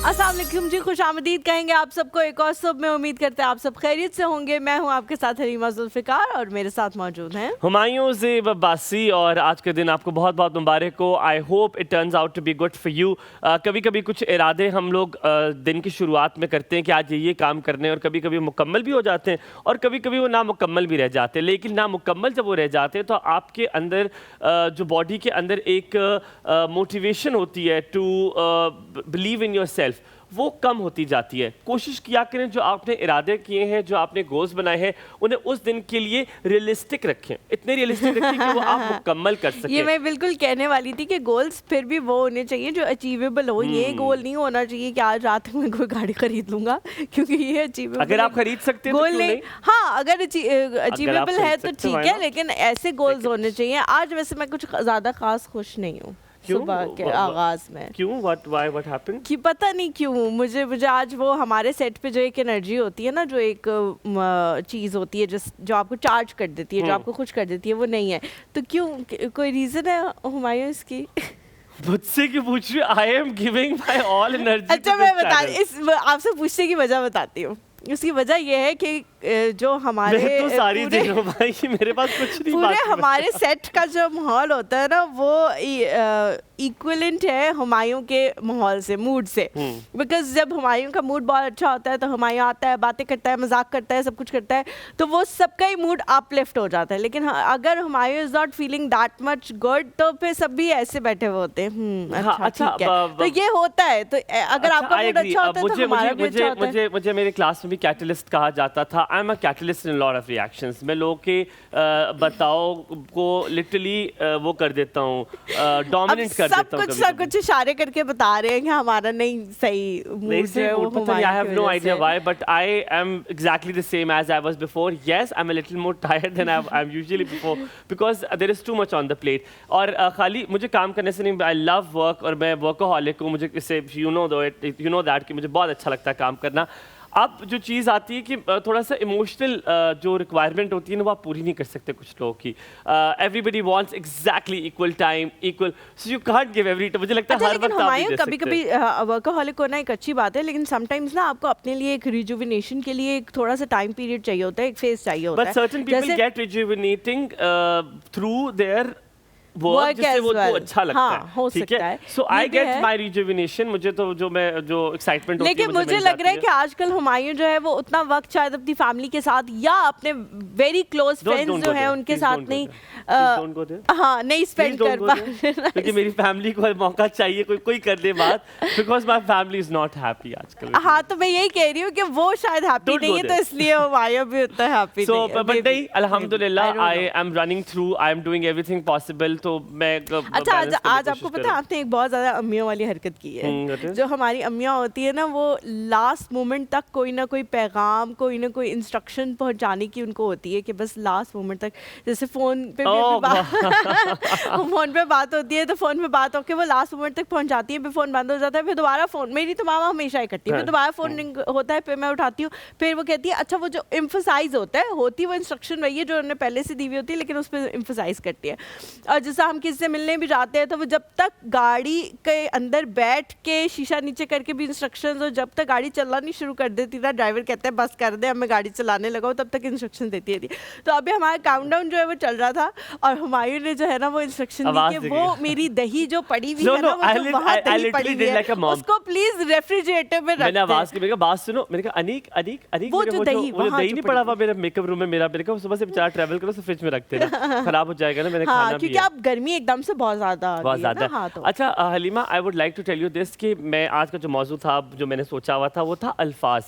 अस्सलाम वालेकुम जी, खुश आमदीद कहेंगे आप सबको एक और सुबह में। उम्मीद करते हैं आप सब खैरियत से होंगे। मैं हूं आपके साथ हलीमा जुल्फ़िकार और मेरे साथ मौजूद हैं हुमायूं ज़ेब अब्बासी। और आज के दिन आपको बहुत बहुत मुबारक हो। I hope it turns out to be good for you. कभी कभी कुछ इरादे हम लोग दिन की शुरुआत में करते हैं कि आज ये काम करने, और कभी कभी मुकम्मल भी हो जाते हैं और कभी कभी वो नामुकम्मल भी रह जाते हैं। लेकिन नामुकम्मल जब वो रह जाते हैं तो आपके अंदर जो बॉडी के अंदर एक मोटिवेशन होती है to believe in yourself, वो कम होती जाती है। कोशिश किया करें जो आपने इरादे किए हैं, जो आपने गोल्स बनाए हैं, उन्हें उस दिन के लिए रियलिस्टिक रखें। इतने रियलिस्टिक रखें कि वो आप मुकम्मल कर सकें। ये मैं बिल्कुल कहने वाली थी कि गोल्स फिर भी वो होने चाहिए जो अचीवेबल हो। ये गोल नहीं होना चाहिए कि आज रात में कोई गाड़ी खरीद लूंगा, क्योंकि ये अचीवेबल अगर आप खरीद सकते हैं गोल तो क्यों नहीं? हाँ, अगर अचीवेबल है तो ठीक है, ना? लेकिन ऐसे गोल्स होने चाहिए। आज वैसे मैं कुछ ज़्यादा खास खुश नहीं हूँ सुबह के आगाज में। क्यों? what happened? कि पता नहीं क्यों मुझे आज वो हमारे सेट पे जो एक एनर्जी होती है ना, जो एक चीज़ होती है जो आपको चार्ज कर देती है, जो आपको खुश कर देती है, वो नहीं है। तो क्यों, कोई रीज़न है हुमायूं इसकी? मुझसे क्यों पूछ रही? I am giving my all energy. अच्छा, मैं आपसे पूछने की वजह बताती हूँ। उसकी वजह ये है कि जो हमारे तो सारी दिनों भाई मेरे पास कुछ नहीं, पूरे हमारे सेट का जो माहौल होता है ना, वो इक्विवेलेंट है हुमायूं के माहौल से, मूड से। बिकॉज जब हुमायूं का मूड बहुत अच्छा होता है तो हुमायूं आता है, बातें करता है, मजाक करता है, सब कुछ करता है, तो वो सबका ही मूड अपलिफ्ट हो जाता है। लेकिन अगर Humayun is not feeling that much good तो फिर सब भी ऐसे बैठे हुए होते हैं। अच्छा, ठीक है, तो ये होता है। तो अगर आपका मूड अच्छा होता है तो हमारा भी अच्छा होता है। मुझे मेरे क्लास में भी कैटलिस्ट कहा जाता था। I am a catalyst in lot of reactions. मैं लोगों के बताओ को लिटरली वो कर देता हूँ, डोमिनेट कर देता हूँ। सब कुछ इशारे करके बता रहे हैं कि हमारा नहीं सही मूड है वो हुमायूं की I have no वजह idea से। why, but I am exactly the same as I was before. Yes, I'm a little more tired than I'm usually before because there is too much on the plate. और खाली मुझे काम करने से नहीं, I love work और मैं workaholic हूँ। मुझे इससे you know that कि मुझे बहुत अच्छा लगता है काम करना। अब जो चीज़ आती है कि थोड़ा सा इमोशनल जो रिक्वायरमेंट होती है ना, वो आप पूरी नहीं कर सकते कुछ लोगों की। Everybody wants exactly equal time, equal, so you can't give every time. मुझे लगता है हर वक्त आप नहीं दे सकते। कभी-कभी वर्कaholic होना एक अच्छी बात है, लेकिन समटाइम्स ना आपको अपने लिए एक रिजुविनेशन के लिए एक थोड़ा सा टाइम पीरियड चाहिए होता है, एक फेज चाहिए होता है। But certain people get rejuvenating through their work जिससे वो तो अच्छा लगता है। हाँ, हो सकता है। So I get my rejuvenation। मुझे तो जो excitement होती है, लेकिन मुझे लग रहा है कि आजकल हुमायूं जो है वो उतना वक्त शायद अपनी फैमिली के साथ या अपने वेरी क्लोज फ्रेंड्स जो हैं उनके साथ नहीं नहीं स्पेंड कर पा रहे। क्योंकि मेरी फैमिली को मौका चाहिए, कोई कर दे बात, because my family is not happy आजकल। हाँ, तो मैं यही कह रही हूँ कि वो शायद हैप्पी नहीं है, तो इसलिए हुमायूं भी उतना हैप्पी नहीं है। But नहीं, अल्हम्दुलिल्लाह I am running through, I am doing everything possible। तो मैं अच्छा, आज आपको पता है आपने एक बहुत ज़्यादा अम्मियों वाली हरकत की है। जो हमारी अम्मियाँ होती है ना, वो लास्ट मोमेंट तक कोई ना कोई पैगाम, कोई ना कोई इंस्ट्रक्शन पहुँचाने की उनको होती है कि बस लास्ट मोमेंट तक। जैसे फ़ोन पे फ़ोन पे बात होती है तो फ़ोन पे बात होकर वो लास्ट मोमेंट तक पहुँचाती है, फिर फ़ोन बंद हो जाता है, फिर दोबारा फ़ोन, मेरी तो मामा हमेशा ही करती है, फिर दोबारा फ़ोन रिंग होता है, फिर मैं उठाती हूँ, फिर वो कहती है अच्छा वो जो एम्फसाइज होता है, होती वो इंस्ट्रक्शन वही है जो उन्होंने पहले से दी हुई होती है, लेकिन उस पर एम्फसाइज करती है। और जैसा हम किसी से मिलने भी जाते हैं तो वो जब तक गाड़ी के अंदर बैठ के शीशा नीचे करके भी इंस्ट्रक्शंस, और जब तक गाड़ी चलानी शुरू कर देती था, ड्राइवर कहते हैं बस कर दे, अब मैं गाड़ी चलाने लगा हूँ, तब तक इंस्ट्रक्शन देती थी। तो अभी हमारा काउंटडाउन जो है वो चल रहा था और हुमायूं ने जो है ना वो इंस्ट्रक्शन दी कि वो मेरी दही जो पड़ी हुई है ना, वो वहाँ दही पड़ी हुई है, उसको प्लीज रेफ्रिजरेटर में रख दे। मैंने आवाज की, मैंने कहा बात सुनो, मैंने कहा अनीक वो जो दही नहीं पड़ा हुआ मेरे मेकअप रूम में, मैंने कहा सुबह से बेचारा ट्रैवल करो तो फ्रिज में रख देना, खराब हो जाएगा ना, मैंने खाना भी है। क्योंकि अब गर्मी एकदम से बहुत ज़्यादा। अच्छा Halima, I would like to tell you this कि मैं आज का जो मौजू था, जो मैंने सोचा हुआ था, वो था अल्फाज।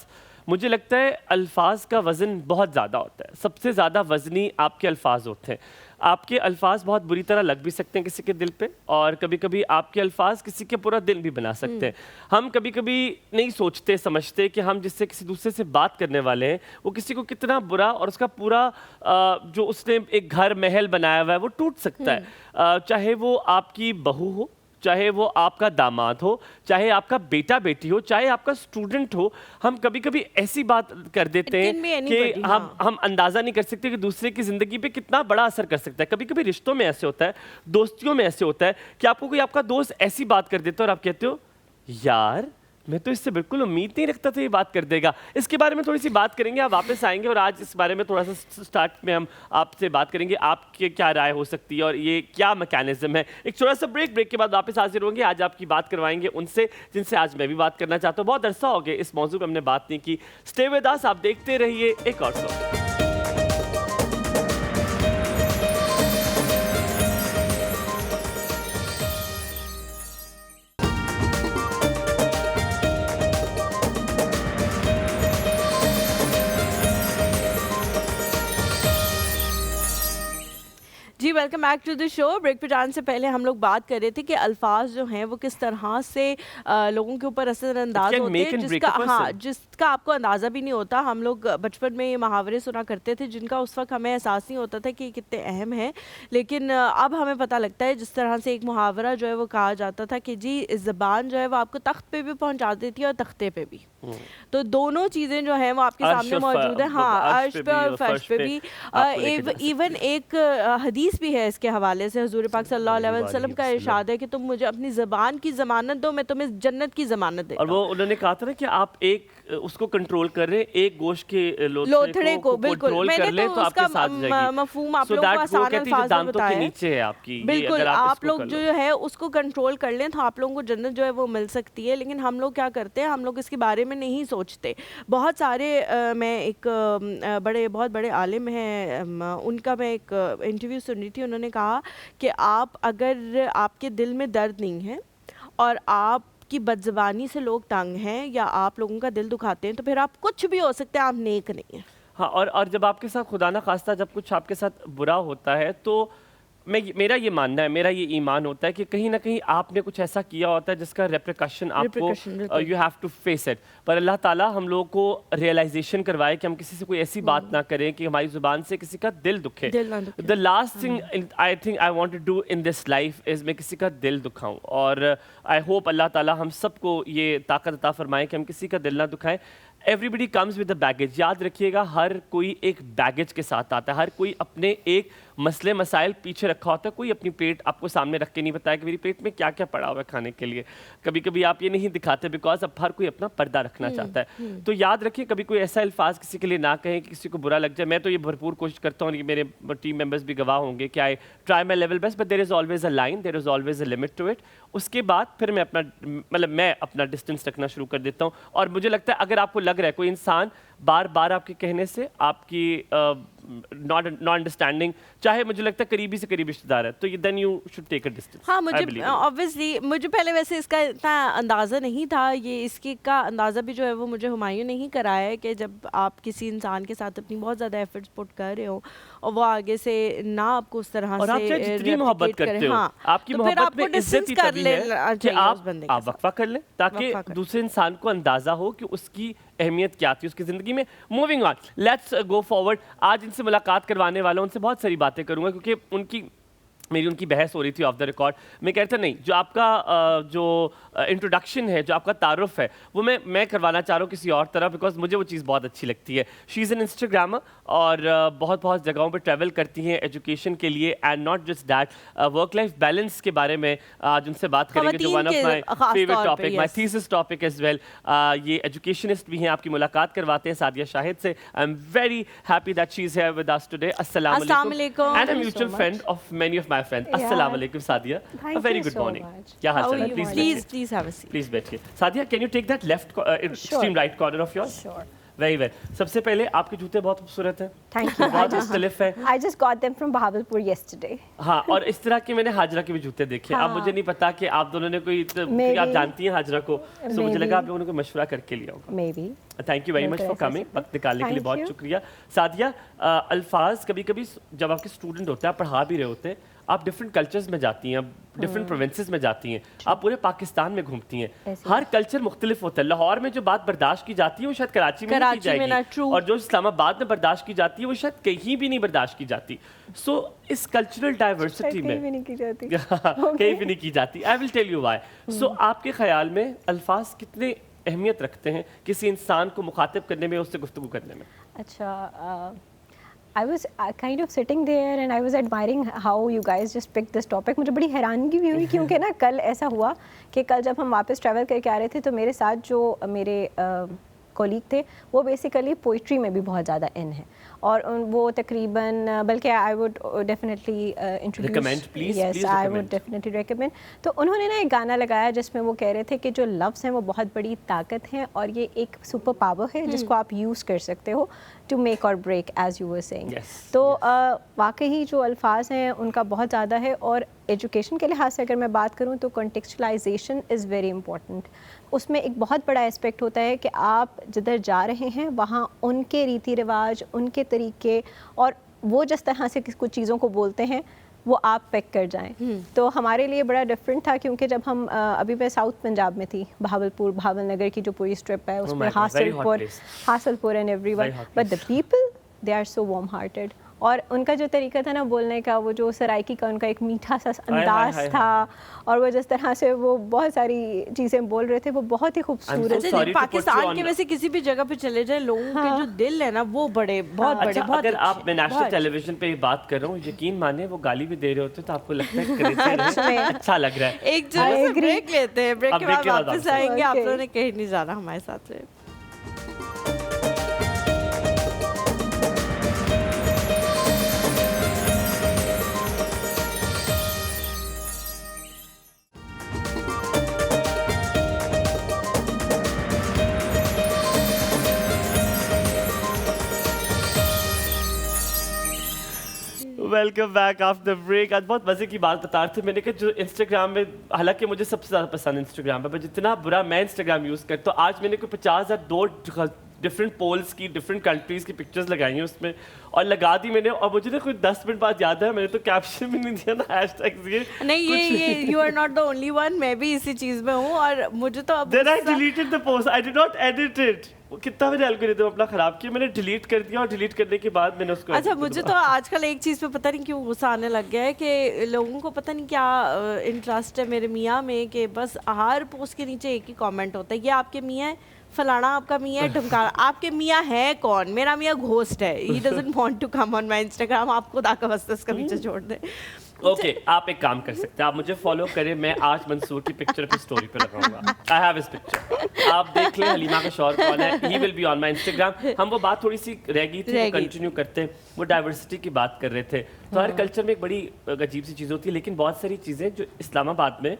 मुझे लगता है अल्फाज का वज़न बहुत ज़्यादा होता है। सबसे ज़्यादा वज़नी आपके अल्फाज होते हैं। आपके अल्फाज बहुत बुरी तरह लग भी सकते हैं किसी के दिल पे, और कभी कभी आपके अल्फाज किसी के पूरा दिन भी बना सकते हैं। हम कभी कभी नहीं सोचते समझते कि हम जिससे किसी दूसरे से बात करने वाले हैं वो किसी को कितना बुरा, और उसका पूरा जो उसने एक घर महल बनाया हुआ है वो टूट सकता है। चाहे वो आपकी बहू हो, चाहे वो आपका दामाद हो, चाहे आपका बेटा बेटी हो, चाहे आपका स्टूडेंट हो, हम कभी कभी ऐसी बात कर देते हैं कि हम अंदाज़ा नहीं कर सकते कि दूसरे की ज़िंदगी पे कितना बड़ा असर कर सकता है। कभी कभी रिश्तों में ऐसे होता है, दोस्तियों में ऐसे होता है कि आपको कोई आपका दोस्त ऐसी बात कर देता है और आप कहते हो यार मैं तो इससे बिल्कुल उम्मीद नहीं रखता था ये बात कर देगा। इसके बारे में थोड़ी सी बात करेंगे, आप वापस आएंगे और आज इस बारे में थोड़ा सा स्टार्ट में हम आपसे बात करेंगे आपके क्या राय हो सकती है और ये क्या मैकेनिज्म है। एक छोटा सा ब्रेक के बाद वापस हाजिर होंगे। आज आपकी बात करवाएंगे उनसे जिनसे आज मैं भी बात करना चाहता हूँ। बहुत अरसा हो गया इस मौजू पर हमने बात नहीं की। स्टे विद अस, आप देखते रहिए एक और सॉन्ग। जी welcome back to the show. Break पे जाने से पहले हम लोग बात कर रहे थे कि अल्फाज जो हैं वो किस तरह से लोगों के ऊपर असरअंदाज होते हैं, जिसका आपको अंदाज़ा भी नहीं होता। हम लोग बचपन में ये मुहावरे सुना करते थे जिनका उस वक्त हमें एहसास नहीं होता था कि कितने अहम हैं, लेकिन अब हमें पता लगता है। जिस तरह से एक मुहावरा जो है वो कहा जाता था कि जी ज़बान जो है वो आपको तख्त पे भी पहुँचा देती है और तख्ते पे भी, तो दोनों चीज़ें जो हैं वो आपके सामने मौजूद हैं। हाँ, अर्श पे और फर्श पे भी। इवन एक हदीस भी है इसके हवाले से, हुजूर पाक सल्लल्लाहु अलैहि वसल्लम का इरशाद है कि तुम मुझे अपनी ज़बान की ज़मानत दो, मैं तुम्हें जन्नत की ज़मानत देता हूं। और वो उन्होंने कहा था ना कि आप एक उसको कंट्रोल कर रहे हैं, एक गोश्त के लोथड़े को बिल्कुल मैंने तो उसका मफहूम आप लोगों को आसान अल्फाज में बताया। नीचे है आपकी, बिल्कुल आप लोग जो है उसको कंट्रोल कर लें तो आप लोगों को जन्नत जो है वो मिल सकती है। लेकिन हम लोग क्या करते हैं, हम लोग इसके बारे में नहीं सोचते। बहुत सारे मैं एक बहुत बड़े आलिम हैं, उनका मैं एक इंटरव्यू सुन रही थी। उन्होंने कहा कि आप अगर आपके दिल में दर्द नहीं है और आप की बदज़बानी से लोग तंग हैं या आप लोगों का दिल दुखाते हैं, तो फिर आप कुछ भी हो सकते हैं, आप नेक नहीं हैं। हाँ, और जब आपके साथ खुदा ना खास्ता जब कुछ आपके साथ बुरा होता है तो मेरा ये मानना है, मेरा ये ईमान होता है कि कहीं ना कहीं आपने कुछ ऐसा किया होता है जिसका रेप्रिकॉशन आपको you have to face it. पर अल्लाह ताला हम लोगों को रियलाइजेशन करवाए कि हम किसी से कोई ऐसी बात ना करें कि हमारी ज़ुबान से किसी का दिल दुखे। The last thing I think I want to do in this life is मैं किसी का दिल दुखाऊं, और आई होप अल्लाह ताला हम सबको ये ताकत अता फरमाए कि हम किसी का दिल ना दुखाएं। Everybody comes with a baggage. याद रखिएगा, हर कोई एक बैगेज के साथ आता है। हर कोई अपने एक मसले मसाइल पीछे रखा होता है। कोई अपनी प्लेट आपको सामने रख के नहीं बताया कि मेरी प्लेट में क्या क्या पड़ा हुआ है खाने के लिए। कभी कभी आप ये नहीं दिखाते बिकॉज अब हर कोई अपना पर्दा रखना चाहता है। तो याद रखिए, कभी कोई ऐसा अल्फाज किसी के लिए ना कहें कि किसी को बुरा लग जाए। मैं तो ये भरपूर कोशिश करता हूँ, मेरे टीम मेंबर्स भी गवाह होंगे कि I try my level best, but there is always a line, there is always a limit to it. उसके बाद फिर मैं अपना डिस्टेंस रखना शुरू कर देता हूँ। और मुझे लगता है अगर आपको लग रहा है कोई इंसान बार बार आपके कहने से आपकी नॉट अंडरस्टैंडिंग, चाहे मुझे लगता है करीबी से करीबी रिश्तेदार है, तो ये then you should take a distance. हाँ, मुझे ऑब्वियसली मुझे पहले वैसे इसका इतना अंदाज़ा नहीं था। ये इसके का अंदाज़ा भी जो है वो मुझे हुमायूं नहीं कराया है कि जब आप किसी इंसान के साथ अपनी बहुत ज़्यादा एफर्ट्स पुट कर रहे हो और वो आगे से ना आपको उस तरह और से जितनी मोहब्बत करते हो, हाँ, आपकी तो मोहब्बत में इज्जत ही तभी है कि आप वक्फा कर लें ताकि दूसरे इंसान को अंदाज़ा हो कि उसकी अहमियत क्या थी उसकी ज़िंदगी में। Moving on, let's go forward. आज इनसे मुलाकात करवाने वाला उनसे बहुत सारी बातें करूंगा क्योंकि मेरी उनकी बहस हो रही थी ऑफ द रिकॉर्ड। मैं कहता नहीं, जो आपका जो इंट्रोडक्शन है, जो आपका तारुफ है, वो मैं करवाना चाह रहा हूँ किसी और तरह, बिकॉज मुझे वो चीज़ बहुत अच्छी लगती है। शी इज़ एन इंस्टाग्रामर और बहुत जगहों पर ट्रैवल करती हैं एजुकेशन के लिए, and not just that, work life balance के बारे में आज उनसे बात करेंगे, जो one of my favourite topic, my thesis topic as well. ये एजुकेशनिस्ट भी हैं, आपकी मुलाकात करवाते हैं सादिया शाहिद से। I am very happy that she is here with us today. अस्सलाम वालेकुम, and a mutual friend of many of my friend. Assalamu alaikum, Sadia. A very good morning. क्या हाल चाल है? Please have a seat. Please बैठिए. Sadia, can you take that left extreme right corner of yours? Sure. Very well. सबसे पहले आपके जूते बहुत खूबसूरत हैं. Thank you. बहुत मुख्तलिफ हैं. I just got them from Bahawalpur yesterday. हाँ, और इस तरह के मैंने हाजरा के भी जूते देखे. अब मुझे नहीं पता कि आप दोनों ने कोई आप जानती हैं हाजरा को, तो मुझे लगा आप लोगों ने कोई मशवरा करके लिया होगा. Maybe. Thank you very much for coming. वक्त निकालने के लिए बहुत शुक्रिया. सादिया, अल्फाज कभी कभी जब आपके स्टूडेंट होते हैं, आप पढ़ा भी रहे होते हैं, आप डिफरेंट कल्चर्स में जाती हैं, डिफरेंट प्रोविंसेस में जाती हैं, आप पूरे पाकिस्तान में घूमती हैं. हर कल्चर मुख्तलिफ होता है. लाहौर में जो बात बर्दाश्त की जाती है वो शायद कराची में नहीं की जाएगी, और जो इस्लामाबाद में बर्दाश्त की जाती है वो शायद कहीं भी नहीं बर्दाश्त की जाती. सो इस कल्चरल डाइवर्सिटी में कहीं भी नहीं की जाती. कहीं भी नहीं की जाती. I will tell you why. So आपके ख्याल में अल्फाज कितने अहमियत रखते हैं किसी इंसान को मुखातिब करने में, उससे गुफ्तगू करने में? अच्छा, I was kind of sitting there and I was admiring how you guys just picked this topic. मुझे बड़ी हैरानगी भी हुई क्योंकि ना कल ऐसा हुआ कि कल जब हम वापस ट्रैवल करके आ रहे थे तो मेरे साथ जो मेरे कॉलीग थे वो बेसिकली पोइट्री में भी बहुत ज़्यादा इन है और वो तकरीबन बल्कि I would definitely introduce yes I would definitely recommend. तो उन्होंने ना एक गाना लगाया जिसमें वो कह रहे थे कि जो लफ्ज़ हैं वो बहुत बड़ी ताकत हैं और ये एक सुपर पावर है जिसको आप यूज़ कर सकते हो टू मेक और break as you were saying. तो वाकई जो अल्फाज हैं उनका बहुत ज़्यादा है और एजुकेशन के लिहाज से अगर मैं बात करूँ तो कॉन्टेक्चुअलाइजेशन इज़ वेरी इंपॉर्टेंट. उसमें एक बहुत बड़ा एस्पेक्ट होता है कि आप जिधर जा रहे हैं वहाँ उनके रीति रिवाज, उनके तरीके और वो जिस तरह से कुछ चीज़ों को बोलते हैं वो आप पिक कर जाएं. तो हमारे लिए बड़ा डिफरेंट था क्योंकि जब हम अभी मैं साउथ पंजाब में थी, भावलपुर भावल नगर की जो पूरी स्ट्रिप है उसमें Hasilpur and everyone, but the people they are so warm hearted. और उनका जो तरीका था ना बोलने का, वो जो सराइकी का उनका एक मीठा सा अंदाज था और वो जिस तरह से वो बहुत सारी चीज़ें बोल रहे थे वो बहुत ही खूबसूरत. पाकिस्तान के वैसे किसी भी जगह पे चले जाए लोगों के जो दिल है ना वो बड़े बहुत बड़े. अगर आप मैं नेशनल टेलीविजन पे बात कर रहा हूँ, यकीन माने वो गाली भी दे रहे होते तो आपको लगता है अच्छा लग रहा है. एक जगह से ब्रेक लेते हैं, ब्रेक के बाद वापस आएंगे. आप लोगों ने कहीं नहीं जाना हमारे साथ से. Welcome back after break. आज बहुत मजे की बात बता रहे थे. मैंने कहा जो इंस्टाग्राम में, हालांकि मुझे सबसे ज़्यादा पसंद इंस्टाग्राम है, पर जितना बुरा मैं इंस्टाग्राम यूज़ करता हूँ, आज मैंने कोई 50,002 डिफरेंट पोल्स की डिफरेंट कंट्रीज़ की पिक्चर्स लगाई हैं उसमें और लगा दी मैंने. और मुझे ना कोई 10 मिनट बाद याद है मैंने तो कैप्शन भी नहीं दिया ना हैशटैग्स ये नहीं. ये you are not the only one. मैं भी इसी चीज़ में हूँ और मुझे तो अब then I deleted the post. I did not edit it. कितना मैंने एल्गोरिथम अपना खराब किया. मैंने डिलीट कर दिया और डिलीट करने के बाद मैंने उसको अच्छा मुझे तो आजकल एक चीज़ पे पता नहीं क्यों गुस्सा आने लग गया है कि लोगों को पता नहीं क्या इंटरेस्ट है मेरे मियाँ में कि बस हर पोस्ट के नीचे एक ही कमेंट होता है, ये आपके मियाँ है, फलाना आपका मियाँ है, ढमकाना. आपके मियाँ है कौन? मेरा मियाँ घोस्ट है. He doesn't want to come on my Instagram. आप खुद आकर बस इसका पीछे छोड़ दें. ओके आप एक काम कर सकते हैं, आप मुझे फॉलो करें. मैं आज मंसूर की पिक्चर अपनी स्टोरी पे लगाऊंगा. I have his picture. आप देख लें हलीमा का शौहर कौन है. He will be on my Instagram. हम वो बात थोड़ी सी रह गई थी, कंटिन्यू करते हैं. वो डाइवर्सिटी की बात कर रहे थे. तो हर कल्चर में एक बड़ी अजीब सी चीज़ होती है, लेकिन बहुत सारी चीज़ें जो इस्लामाबाद में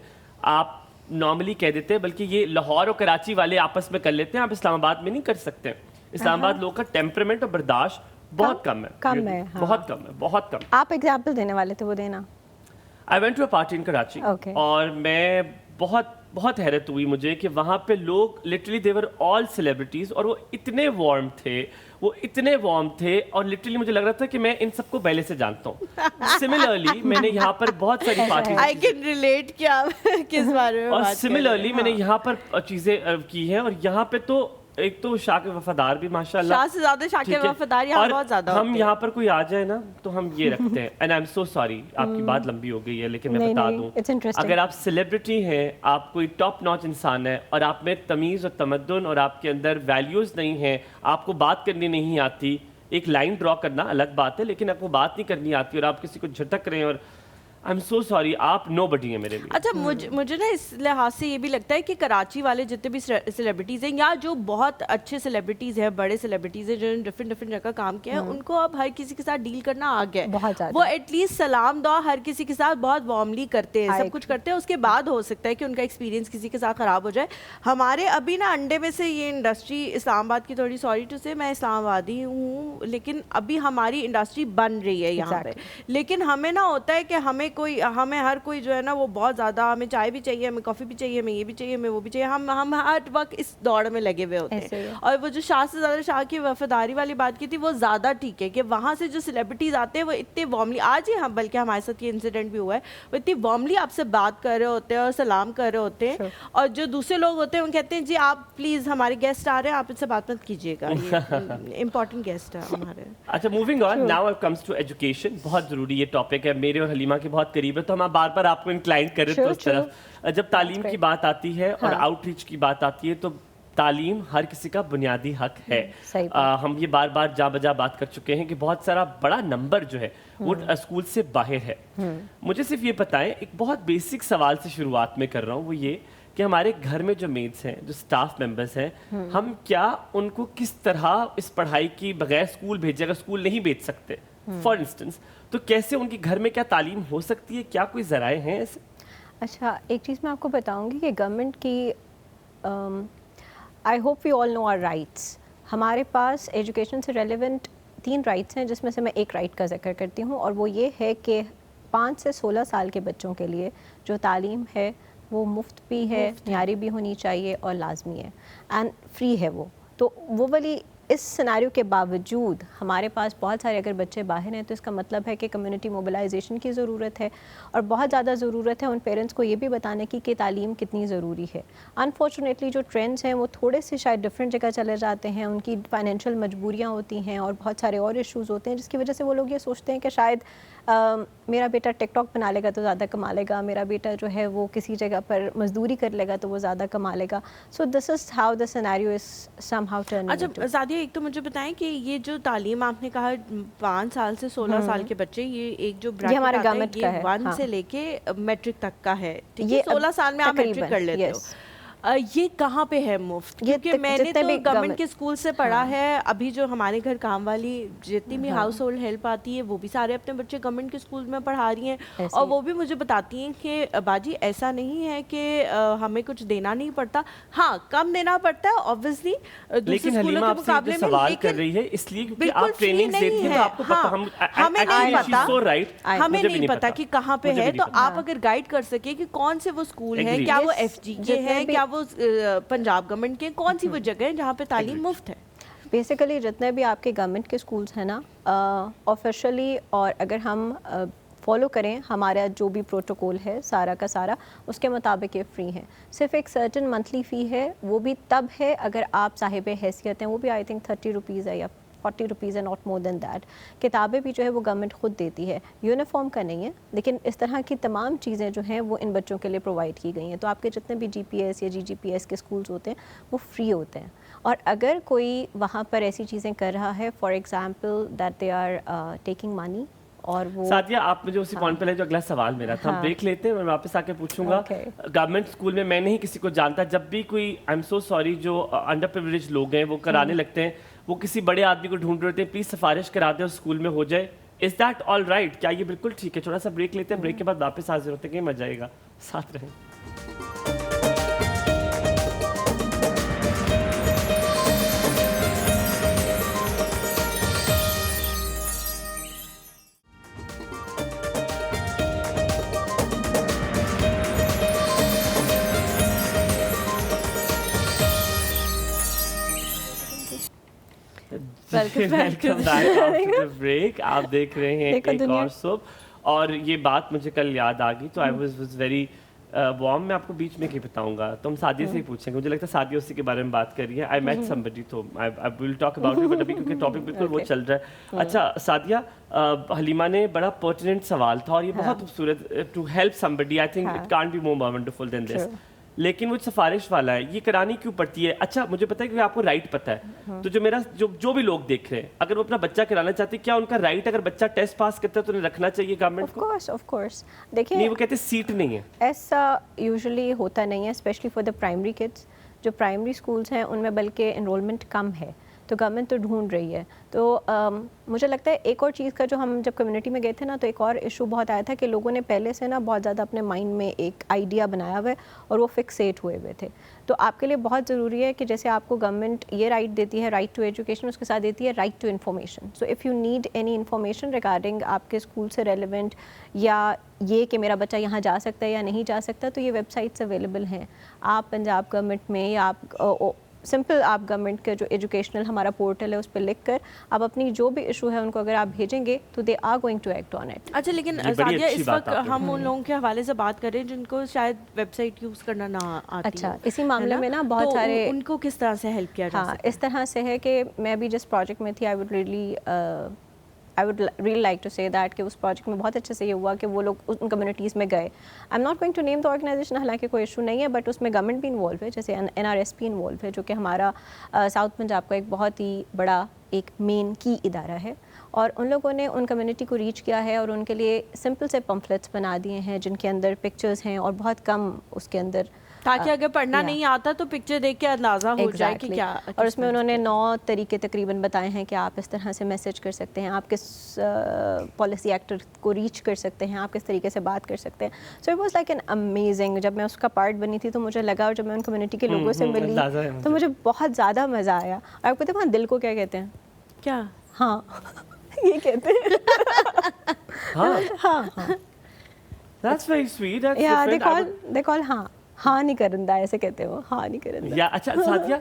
आप नॉर्मली कह देते हैं, बल्कि ये लाहौर और कराची वाले आपस में कर लेते हैं, आप इस्लामाबाद में नहीं कर सकते. इस्लामाबाद लोगों का टेम्परामेंट और बर्दाश्त बहुत कम है. बहुत कम. आप एग्जाम्पल देने वाले थे, वो देना. I went to a party in Karachi और मैं बहुत हैरत हुई मुझे कि वहाँ पे लोग लिटरली देवर ऑल सेलिब्रिटीज और वो इतने वार्म थे और लिटरली मुझे लग रहा था कि मैं इन सबको पहले से जानता हूँ. सिमिलरली मैंने यहाँ पर बहुत सारी पार्टी आई कैन रिलेट किया किस बारे में और सिमिलरली मैंने यहाँ पर चीज़ें की हैं. और यहाँ पे तो एक तो शाह के वफादार भी माशाल्लाह, शाह से ज्यादा शाह के वफादार यहाँ बहुत ज्यादा. हम यहाँ पर कोई आ जाए ना तो हम ये रखते हैं. And I am so sorry आपकी बात लंबी हो गई है, लेकिन मैं बता दूं, अगर आप सेलिब्रिटी हैं, आप कोई टॉप नॉच इंसान है और आप में तमीज़ और तमद्दुन और आपके अंदर वैल्यूज़ नहीं है, आपको बात करनी नहीं आती, एक लाइन ड्रॉ करना अलग बात है, लेकिन आपको बात नहीं करनी आती और आप किसी को झटक रहे हैं और आई एम सो सॉरी, आप नोबडी हैं मेरे लिए. अच्छा मुझे ना इस लिहाज से ये भी लगता है कि कराची वाले जितने भी सेलिब्रिटीज़ हैं या जो बहुत अच्छे सेलिब्रिटीज़ हैं, बड़े सेलिब्रिटीज़ हैं जिन्होंने डिफरेंट जगह काम किया है, उनको अब हर किसी के साथ डील करना आ गया है. वो एटलीस्ट सलाम दुआ हर किसी के साथ बहुत वार्मली करते हैं, सब कुछ करते हैं. उसके बाद हो सकता है कि उनका एक्सपीरियंस किसी के साथ ख़राब हो जाए. हमारे अभी ना अंडे में से ये इंडस्ट्री इस्लामाबाद की, थोड़ी सॉरी टू से मैं इस्लामाबादी हूँ, लेकिन अभी हमारी इंडस्ट्री बन रही है यहाँ पे. लेकिन हमें ना होता है कि हमें हर कोई जो है ना वो बहुत ज़्यादा, हमें चाय भी चाहिए, हमें कॉफ़ी भी चाहिए, हमें ये भी चाहिए, हमें वो भी चाहिए. हम हर वक्त इस दौड़ में लगे हुए होते हैं. और वो जो शाह से ज़्यादा शाह की वफादारी वाली बात की थी वो ज़्यादा ठीक है कि वहाँ से जो सेलिब्रिटीज़ आते हैं वो इतने वार्मली, आज ही हम बल्कि हमारे साथ ये इंसिडेंट भी हुआ है, वो इतनी वार्मली आपसे बात कर रहे होते हैं और सलाम कर रहे होते हैं. और जो दूसरे लोग होते हैं वो कहते हैं जी आप प्लीज़ हमारे गेस्ट आ रहे हैं, आप इनसे बात मत कीजिएगा, इंपॉर्टेंट गेस्ट है हमारे. अच्छा moving on, now it comes to education. बहुत ज़रूरी ये टॉपिक है, मेरे और हलीमा के बहुत करीब है, तो हम बार बार आपको इंक्लाइन करें तो उस तरफ. जब तालीम की बात आती है और आउटरीच की बात आती है तो تعلیم ہر کسی کا بنیادی حق ہے. ہم یہ بار بار جا بجا بات کر چکے ہیں کہ بہت سارا بڑا نمبر جو ہے وہ اسکول سے باہر ہے. مجھے صرف یہ بتائیں, ایک بہت بیسک سوال سے شروعات میں کر رہا ہوں, وہ یہ کہ ہمارے گھر میں جو میڈس ہیں, جو اسٹاف ممبرس ہیں, ہم کیا ان کو کس طرح اس پڑھائی کی بغیر اسکول بھیجے, اگر اسکول نہیں بھیج سکتے فار انسٹنس, تو کیسے ان کی گھر میں کیا تعلیم ہو سکتی ہے, کیا کوئی ذرائع ہیں ایسے؟ اچھا, ایک چیز میں آپ کو بتاؤں گی کہ گورنمنٹ کی I hope we all know our rights. ہمارے پاس ایجوکیشن سے ریلیونٹ 3 رائٹس ہیں, جس میں سے میں ایک رائٹ کا ذکر کرتی ہوں, اور وہ یہ ہے کہ 5 سے 16 سال کے بچوں کے لیے جو تعلیم ہے وہ مفت بھی ہے, معیاری بھی ہونی چاہیے اور لازمی ہے, اینڈ فری ہے وہ. تو وہ والی اس سیناریو کے باوجود ہمارے پاس بہت سارے اگر بچے باہر ہیں, تو اس کا مطلب ہے کہ کمیونٹی موبلائزیشن کی ضرورت ہے, اور بہت زیادہ ضرورت ہے ان پیرنٹس کو یہ بھی بتانے کی کہ تعلیم کتنی ضروری ہے. انفارچونیٹلی جو ٹرینڈز ہیں وہ تھوڑے سے شاید ڈفرینٹ جگہ چلے جاتے ہیں, ان کی فائنینشیل مجبوریاں ہوتی ہیں اور بہت سارے اور ایشوز ہوتے ہیں, جس کی وجہ سے وہ لوگ یہ سوچتے ہیں کہ شاید میرا بیٹا ٹک ٹاک بنا لے گا تو زیادہ کما لے گا, میرا بیٹا جو ہے وہ کسی جگہ پر مزدوری کر لے گا تو وہ زیادہ کما لے گا. So this is how the scenario is somehow turning. اچھا سعدیہ, ایک تو مجھے بتائیں کہ یہ جو تعلیم آپ نے کہا 5 سال سے 16 سال کے بچے, یہ ایک جو یہ ہمارے گورنمنٹ کا ہے, 1 سے لے کے میٹرک تک کا ہے, یہ 16 سال میں آپ میٹرک کر لیتے ہو. یہ کہاں پہ ہے مفت؟ کیونکہ میں نے تو گورنمنٹ کے اسکول سے پڑھا ہے. ابھی جو ہمارے گھر کام والی جتنی بھی ہاؤس ہولڈ ہیلپ آتی ہے, وہ بھی سارے اپنے بچے گورنمنٹ کے اسکول میں پڑھا رہی ہیں, اور وہ بھی مجھے بتاتی ہیں کہ باجی ایسا نہیں ہے کہ ہمیں کچھ دینا نہیں پڑتا. ہاں, کم دینا پڑتا ہے اوبویسلی دوسرے اسکولوں کے مقابلے میں, سوال کر رہی ہے اس لیے کہ آپ ٹریننگ دیتی ہیں, تو آپ کو ہمیں نہیں پتا کہ کہاں پہ ہے. تو آپ اگر گائیڈ کر سکے کہ کون سے وہ اسکول ہیں, کیا وہ ایف جی کے ہیں, کیا وہ پنجاب گورنمنٹ کے, کون سی وہ جگہ ہے جہاں پہ تعلیم مفت ہے. بیسیکلی جتنے بھی آپ کے گورنمنٹ کے اسکولس ہیں نا آفیشلی, اور اگر ہم فالو کریں ہمارا جو بھی پروٹوکول ہے سارا کا سارا, اس کے مطابق یہ فری ہیں. صرف ایک سرٹن منتھلی فی ہے, وہ بھی تب ہے اگر آپ صاحب حیثیت ہیں, وہ بھی آئی تھنک 30 روپیز ہے یا 40 روپیز ہے, ناٹ مور دین دیٹ. کتابیں بھی جو ہے وہ گورنمنٹ خود دیتی ہے, یونیفارم کا نہیں ہے, لیکن اس طرح کی تمام چیزیں جو ہیں وہ ان بچوں کے لیے پرووائڈ کی گئی ہیں. تو آپ کے جتنے بھی GPS یا GGPS کے اسکولز ہوتے ہیں وہ فری ہوتے ہیں. اور اگر کوئی وہاں پر ایسی چیزیں کر رہا ہے, for example that they are taking money, اور وہ سعدیہ آپ مجھے اسی پوائنٹ پہ لے, جو اگلا سوال میرا تھا, ہم دیکھ لیتے ہیں, میں واپس آ کے پوچھوں گا. گورنمنٹ اسکول میں نہیں کسی کو جانتا, جب بھی کوئی آئی ایم سو سوری جو انڈر پریویلیج لوگ ہیں وہ کرانے لگتے ہیں, وہ کسی بڑے آدمی کو ڈھونڈ رہے ہوتے ہیں, پلیز سفارش کرا دیں اسکول میں ہو جائے. Is that all right? کیا یہ بالکل ٹھیک ہے؟ تھوڑا سا بریک لیتے ہیں, بریک کے بعد واپس حاضر ہوتے ہیں, کہ مزہ آئے گا, ساتھ رہیں. Welcome back after break. آپ دیکھ رہے ہیں ایک اور صبح, اور یہ بات مجھے کل یاد آ گئی, تو آئی واز ویری وارم. میں آپ کو بیچ میں کیا بتاؤں گا, تو ہم سعدیہ سے ہی پوچھیں گے. مجھے لگتا ہے سعدیہ اسی کے بارے میں بات کر رہی ہے. آئی میٹ سمبڈی, تو I will talk about it, but ابھی کیونکہ ٹاپک بالکل وہ چل رہا ہے. اچھا سعدیہ, حلیمہ نے بڑا پرٹیننٹ سوال تھا, اور یہ بہت خوبصورت, to help somebody, I think it can't be more wonderful than this. لیکن وہ سفارش والا ہے, یہ کرانی کیوں پڑتی ہے؟ اچھا مجھے پتا ہے کہ آپ کو رائٹ پتا ہے, تو جو میرا جو بھی لوگ دیکھ رہے ہیں, اگر وہ اپنا بچہ کرانا چاہتے ہیں, کیا ان کا رائٹ, اگر بچہ ٹیسٹ پاس کرتا ہے تو انہیں رکھنا چاہیے گورنمنٹ کو؟ Of course. دیکھیں نہیں, وہ کہتے ہیں سیٹ نہیں ہے. ایسا یوزلی ہوتا نہیں ہے, especially for the primary kids. جو پرائمری اسکولس ہیں ان میں بلکہ انرولمنٹ کم ہے, تو گورنمنٹ تو ڈھونڈ رہی ہے. تو مجھے لگتا ہے ایک اور چیز کا, جو ہم جب کمیونٹی میں گئے تھے نا, تو ایک اور ایشو بہت آیا تھا کہ لوگوں نے پہلے سے نا بہت زیادہ اپنے مائنڈ میں ایک آئیڈیا بنایا ہوا ہے, اور وہ فکسیٹ ہوئے تھے. تو آپ کے لیے بہت ضروری ہے کہ جیسے آپ کو گورنمنٹ یہ رائٹ دیتی ہے, رائٹ ٹو ایجوکیشن, اس کے ساتھ دیتی ہے right to information. So if you need any information regarding آپ کے اسکول سے ریلیونٹ, یا یہ کہ میرا بچہ یہاں جا سکتا ہے یا نہیں جا سکتا, تو یہ ویب سائٹس اویلیبل ہیں. آپ پنجاب گورنمنٹ میں, یا آپ سمپل آپ گورنمنٹ کا جو ایجوکیشنل ہمارا پورٹل ہے اس پہ لکھ کر آپ اپنی جو بھی ایشو ہے ان کو اگر آپ بھیجیں گے, تو they are going to act on it. اچھا, لیکن سعدیہ اس وقت ہم ان لوگوں کے حوالے سے بات کریں جن کو شاید ویب سائٹ یوز کرنا نہ آتی. اچھا, اسی معاملے میں نا بہت سارے, ان کو کس طرح سے ہیلپ کیا جا سکتا ہے؟ اس طرح سے ہے کہ میں بھی جس پروجیکٹ میں تھی, I would really I would really like to say that कि उस प्रोजेक्ट में बहुत अच्छे से ये हुआ कि वो लोग उन कम्युनिटीज़ में गए. I am not going to name the organisation, हालांकि कोई इशू नहीं है, बट उसमें गवर्नमेंट भी इन्वॉल्व है, जैसे NRSP इन्वॉल्व है, जो कि हमारा साउथ पंजाब का एक बहुत ही बड़ा एक मेन की इदारा है. और उन लोगों ने उन कम्युनिटी को रीच किया है और उनके लिए सिंपल से पम्फलेट्स बना दिए हैं जिनके अंदर पिक्चर्स हैं और बहुत कम उसके अंदर, ताकि अगर पढ़ना नहीं आता तो पिक्चर देख के अंदाज़ा हो जाए कि क्या. और उसमें उन्होंने 9 तरीके तकरीबन बताए हैं कि आप इस तरह से मैसेज कर सकते हैं, आप किस पॉलिसी एक्टर को रीच कर सकते हैं, आप किस तरीके से बात कर सकते हैं. So it was like an amazing. जब मैं उसका पार्ट बनी थी तो मुझे लगा, और जब मैं उन कम्युनिटी के लोगों से मिली तो मुझे बहुत ज़्यादा मज़ा आया. और आपको पता है वहाँ दिल को क्या कहते हैं? क्या? हाँ ये कहते हैं. हाँ. That's very sweet. That's Yeah, different. they call हाँ नहीं करंदा, ऐसे कहते हैं वो, हाँ नहीं करंदा. या अच्छा सादिया,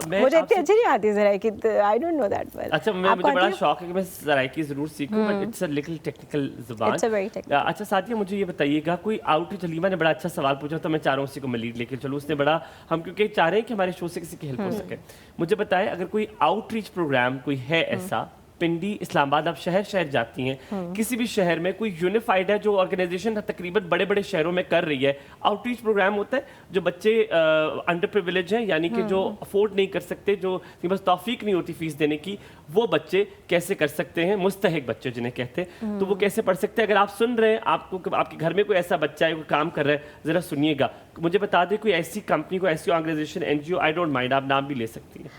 मैं मुझे इतनी अच्छी नहीं आती Saraiki, I don't know that well. अच्छा मुझे बड़ा शौक है कि मैं सराइकी ज़रूर सीखूं, but it's a little technical ज़ुबान. It's a very technical. अच्छा सादिया, मुझे ये बताइएगा, कोई आउटरीच, हलीमा ने बड़ा अच्छा सवाल पूछा, तो मैं चाह रहा हूँ उसी को मैं लीड लेके चलूँ. उसने बड़ा, हम क्योंकि चाह रहे हैं कि हमारे शो से किसी की हेल्प हो सके. मुझे बताएं, अगर कोई आउटरीच प्रोग्राम कोई है ऐसा, पिंडी, इस्लामाबाद, आप शहर शहर जाती हैं, किसी भी शहर में कोई यूनिफाइड है जो ऑर्गेनाइजेशन तकरीबन बड़े बड़े शहरों में कर रही है, आउटरीच प्रोग्राम होता है जो बच्चे अंडर प्रिविलेज हैं, यानी कि जो अफोर्ड नहीं कर सकते, जो बस तौफीक नहीं होती फीस देने की, वो बच्चे कैसे कर सकते हैं, मुस्तहिक बच्चे जिन्हें कहते हैं, तो वो कैसे पढ़ सकते हैं? अगर आप सुन रहे हैं, आपको आपके घर में कोई ऐसा बच्चा है, कोई काम कर रहा है, ज़रा सुनिएगा, मुझे बता दें कोई ऐसी कंपनी, कोई ऐसी organisation, NGO, I don't mind, आप नाम भी ले सकती हैं.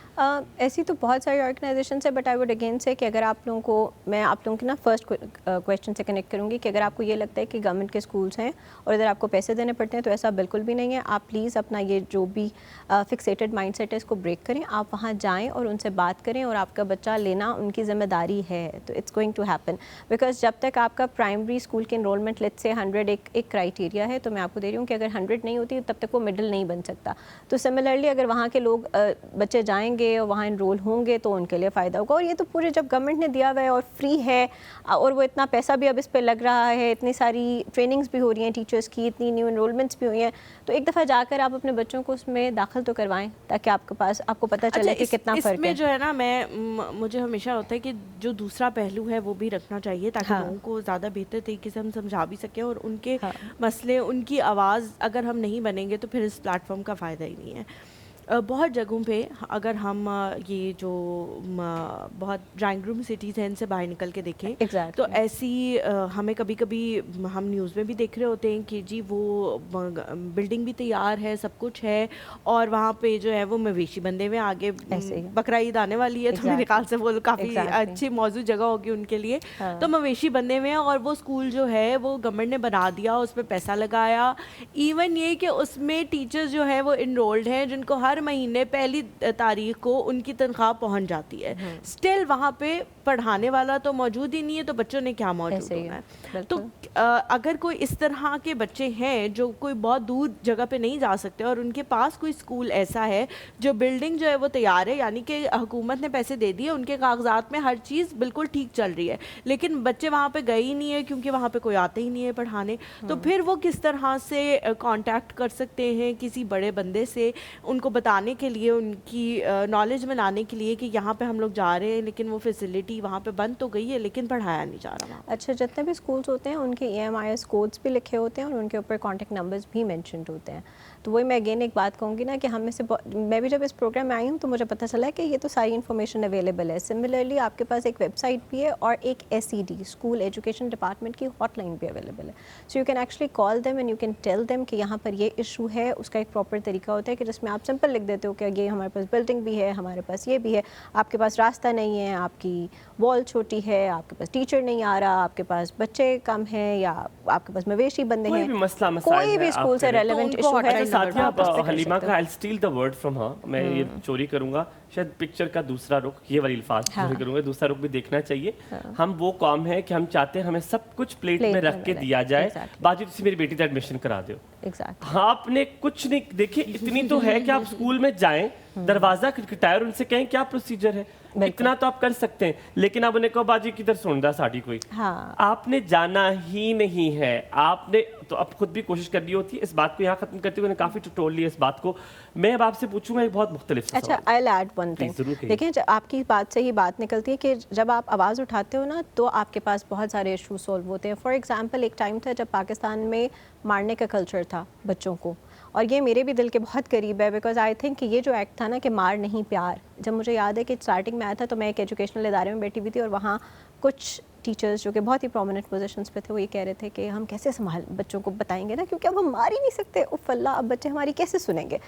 ऐसी तो बहुत सारी ऑर्गेनाइजेशन है, बट आई वुड अगेन से कि अगर आप लोगों को, मैं आप लोगों की ना फर्स्ट क्वेश्चन से कनेक्ट करूँगी कि अगर आपको ये लगता है कि गवर्नमेंट के स्कूल्स हैं और इधर आपको पैसे देने पड़ते हैं, तो ऐसा बिल्कुल भी नहीं है. आप प्लीज़ अपना ये जो भी फिक्सेटेड माइंडसेट है इसको ब्रेक करें, आप वहाँ जाएँ और उनसे बात करें, और आपका बच्चा लेना उनकी जिम्मेदारी है. तो it's going to happen, because जब तक आपका प्राइमरी स्कूल की इनरोलमेंट लेट्स से 100 एक क्राइटेरिया है, तो मैं आपको दे रही हूँ कि अगर 100 नहीं होती तब तक वो मिडिल नहीं बन सकता. तो सिमिलरली अगर वहाँ के लोग बच्चे जाएंगे और वहाँ इनरोल होंगे तो उनके लिए फ़ायदा होगा. और ये तो पूरे जब गवर्नमेंट ने दिया हुआ है और फ्री है, और वो इतना पैसा भी अब इस पे लग रहा है, इतनी सारी ट्रेनिंग्स भी हो रही हैं टीचर्स की, इतनी न्यू इनरोलमेंट्स भी हुई हैं, तो एक दफ़ा जाकर आप अपने बच्चों को उसमें दाखिल तो करवाएं, ताकि आपको पता चले कि कितना फ़र्क है. इसमें जो है ना, मुझे हमेशा होता है कि जो दूसरा पहलू है वो भी रखना चाहिए, ताकि लोगों को ज़्यादा बेहतर तरीके से हम समझा भी सकें, और उनके मसले, उनकी आवाज़ अगर हम नहीं बनेंगे तो फिर इस प्लेटफॉर्म का फ़ायदा ही नहीं है. बहुत जगहों पे अगर हम ये जो बहुत ड्राइंग रूम सिटीज़ हैं इनसे बाहर निकल के देखें, exactly. तो ऐसी हमें कभी कभी हम न्यूज़ में भी देख रहे होते हैं कि जी वो बिल्डिंग भी तैयार है, सब कुछ है, और वहाँ पे जो है वो मवेशी बंदे हुए, आगे बकरा ईद आने वाली है, तो मेरे ख्याल से वो काफ़ी अच्छी मौजूद जगह होगी उनके लिए. तो मवेशी बंदे हुए हैं, और वो स्कूल जो है वो गवर्नमेंट ने बना दिया, उस पर पैसा लगाया. इवन ये कि उसमें टीचर्स जो है वो इनरोल्ड हैं, जिनको हर महीने पहली तारीख को उनकी तनख्वाह पहुंच जाती है. स्टिल वहाँ पे पढ़ाने वाला तो मौजूद ही नहीं है, तो बच्चों ने क्या मौजूद होना है? तो अगर कोई इस तरह के बच्चे हैं जो कोई बहुत दूर जगह पे नहीं जा सकते, और उनके पास कोई स्कूल ऐसा है जो बिल्डिंग जो है वो तैयार है, यानी कि हुकूमत ने पैसे दे दिए, उनके कागजात में हर चीज़ बिल्कुल ठीक चल रही है, लेकिन बच्चे वहाँ पे गए ही नहीं है क्योंकि वहाँ पे कोई आता ही नहीं है पढ़ाने, तो फिर वो किस तरह से कांटेक्ट कर सकते हैं किसी बड़े बंदे से, उनको बताने के लिए, उनकी नॉलेज में लाने के लिए कि यहाँ पे हम लोग जा रहे हैं, लेकिन वो फैसिलिटी वहाँ पे बंद तो गई है, लेकिन पढ़ाया नहीं जा रहा वहाँ. अच्छा, जितने भी स्कूल्स होते हैं उनके EMIS कोड्स भी लिखे होते हैं और उनके ऊपर कॉन्टैक्ट नंबर्स भी मेंशन्ड होते हैं. तो वही मैं अगेन एक बात कहूँगी ना कि हम में से, मैं भी जब इस प्रोग्राम में आई हूँ तो मुझे पता चला कि ये तो सारी इन्फॉर्मेशन अवेलेबल है. सिमिलरली आपके पास एक वेबसाइट भी है और एक SED स्कूल एजुकेशन डिपार्टमेंट की हॉटलाइन भी अवेलेबल है. So you can actually call them and you can tell them कि यहाँ पर ये इशू है. उसका एक प्रॉपर तरीका होता है कि जिसमें आप सिंपल लिख देते हो कि ये हमारे पास बिल्डिंग भी है, हमारे पास ये भी है, आपके पास रास्ता नहीं है, आपकी वॉल छोटी है, आपके पास टीचर नहीं आ रहा, आपके पास बच्चे कम हैं, या आपके पास मवेशी बंदे हैं, कोई भी स्कूल से रेलेवेंट इशू है. हलीमा का I steal the word from her, मैं ये चोरी करूंगा, शायद पिक्चर का दूसरा रुख, ये वाली अल्फाज चोरी करूंगा, दूसरा रुख भी देखना चाहिए. हम वो कौम है कि हम चाहते हैं हमें सब कुछ प्लेट में रख के दिया जाए. बाजी तुसी मेरी बेटी का एडमिशन करा दो, आपने कुछ नहीं देखिए, इतनी तो है कि आप स्कूल में जाएं, दरवाजा खटखटाए और उनसे कहें क्या प्रोसीजर है, इतना तो आप कर सकते हैं, लेकिन आप उन्हें कहो बाजी किधर सुन रहा साड़ी कोई, हाँ। आपने जाना ही नहीं है, आपने तो अब खुद भी कोशिश करनी होती है। इस बात को यहाँ खत्म करते हुए मैंने काफी टटोल लिया इस बात को। मैं अब आपसे पूछूंगा एक बहुत मुख्तलिफ अच्छा, आई ऐड वन थिंग। देखिए, आपकी बात से ही बात निकलती है कि जब आप आवाज़ उठाते हो ना तो आपके पास बहुत सारे इशू सॉल्व होते हैं। फॉर एग्जांपल, एक टाइम था जब पाकिस्तान में मारने का कल्चर था बच्चों को, और ये मेरे भी दिल के बहुत करीब है, बिकॉज आई थिंक कि ये जो एक्ट था ना कि मार नहीं प्यार, जब मुझे याद है कि स्टार्टिंग में आया था तो मैं एक एजुकेशनल इदारे में बैठी हुई थी और वहाँ कुछ टीचर्स जो कि बहुत ही प्रोमिनेंट पोजीशंस पे थे वो ये कह रहे थे कि हम कैसे संभाल बच्चों को बताएंगे ना, क्योंकि अब हम मार ही नहीं सकते, उफ़ अल्लाह, अब बच्चे हमारी कैसे सुनेंगे।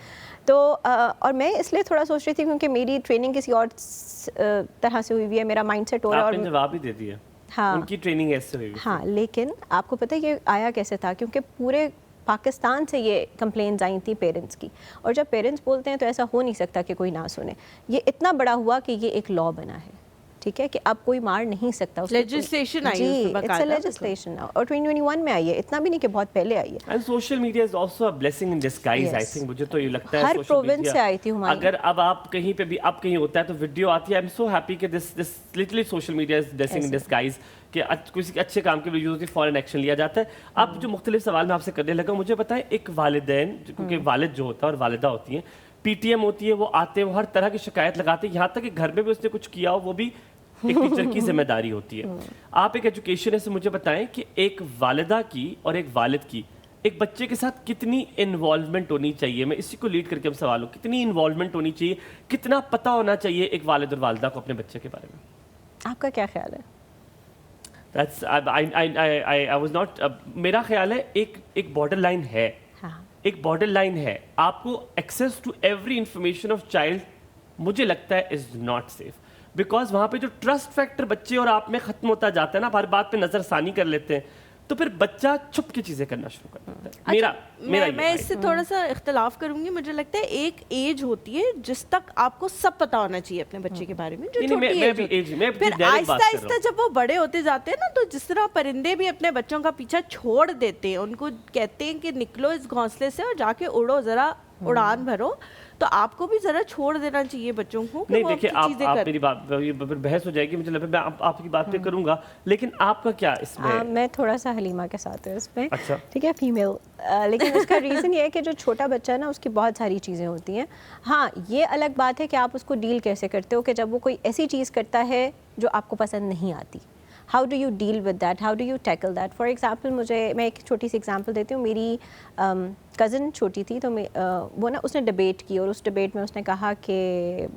तो और मैं इसलिए थोड़ा सोच रही थी क्योंकि मेरी ट्रेनिंग किसी और तरह से हुई हुई है, मेरा माइंड सेट हो रहा है। आपने जवाब ही दे दिया। हाँ, उनकी ट्रेनिंग ऐसे हुई। हाँ, लेकिन आपको पता है ये आया कैसे था, क्योंकि पूरे पाकिस्तान से ये कंप्लेंट्स आई थी पेरेंट्स की, और जब पेरेंट्स बोलते हैं तो ऐसा हो नहीं सकता कि कोई ना सुने। ये इतना बड़ा हुआ कि ये एक लॉ बना है, ठीक है, कि अब कोई मार नहीं सकता। लेजिस्लेशन आई जी, है, इट्स अ लेजिस्लेशन और 2021 में आई है, इतना भी नहीं कि बहुत पहले आई है। And social media is also a blessing in disguise. I think मुझे तो ये लगता है हर प्रोविंस से आई थी हमारी। अगर अब आप कहीं पे भी अब कहीं होता है तो वीडियो आती है, आई एम सो हैप्पी कि this literally social media is blessing in disguise कि किसी अच्छे काम के लिए यूज होती है, फॉरन एक्शन लिया जाता है। अब जो मुख्तलिफ सवाल मैं आपसे करने लगा, मुझे बताएं, एक वालिदैन, क्योंकि वालिद जो होता है और वालिदा होती हैं, पीटीएम होती है, वो आते हैं, वो हर तरह की शिकायत लगाते हैं, यहाँ तक कि घर में भी उसने कुछ किया हो वो भी एक टीचर की जिम्मेदारी होती है। आप एक एजुकेशन से मुझे बताएं कि एक वालिदा की और एक वालिद की एक बच्चे के साथ कितनी इन्वॉल्वमेंट होनी चाहिए। मैं इसी को लीड करके हम सवाल हूँ, कितनी इन्वॉल्वमेंट होनी चाहिए, कितना पता होना चाहिए एक वालिद और वालिदा को अपने बच्चे के बारे में? आपका क्या ख्याल है? That's I was not मेरा ख्याल है एक बॉर्डर लाइन है। हाँ। एक बॉर्डर लाइन है, आपको access to every information of child मुझे लगता है इज नॉट सेफ, बिकॉज वहाँ पे जो ट्रस्ट फैक्टर बच्चे और आप में खत्म होता जाता है ना, हर बात पे नजरसानी कर लेते हैं, तो फिर बच्चा छुप के चीजें करना शुरू कर देता है। मेरा मैं इससे थोड़ा सा इख्तलाफ करूंगी। मुझे लगता है एक एज होती है जिस तक आपको सब पता होना चाहिए अपने बच्चे के बारे में, जो छोटी एज होती है। फिर आहिस्ता आहिस्ता जब वो बड़े होते जाते हैं ना, तो जिस तरह परिंदे भी अपने बच्चों का पीछा छोड़ देते हैं, उनको कहते हैं कि निकलो इस घोंसले से और जाके उड़ो, जरा उड़ान भरो, तो आपको भी जरा छोड़ देना चाहिए बच्चों को। नहीं देखिए, आप मेरी बात बहस हो जाएगी, मुझे लगता है मैं आपकी बात पे करूंगा, लेकिन आपका क्या इसमें? मैं थोड़ा सा हलीमा के साथ हूँ इसमें। अच्छा, ठीक है, फीमेल, लेकिन उसका रीज़न ये है कि जो छोटा बच्चा है ना, उसकी बहुत सारी चीज़ें होती हैं। हाँ, ये अलग बात है कि आप उसको डील कैसे करते हो, कि जब वो कोई ऐसी चीज़ करता है जो आपको पसंद नहीं आती, how do you deal with that, how do you tackle that. For example, मैं एक छोटी सी एग्जांपल देती हूँ। मेरी कज़न छोटी थी, तो वो ना उसने डिबेट की, और उस डिबेट में उसने कहा कि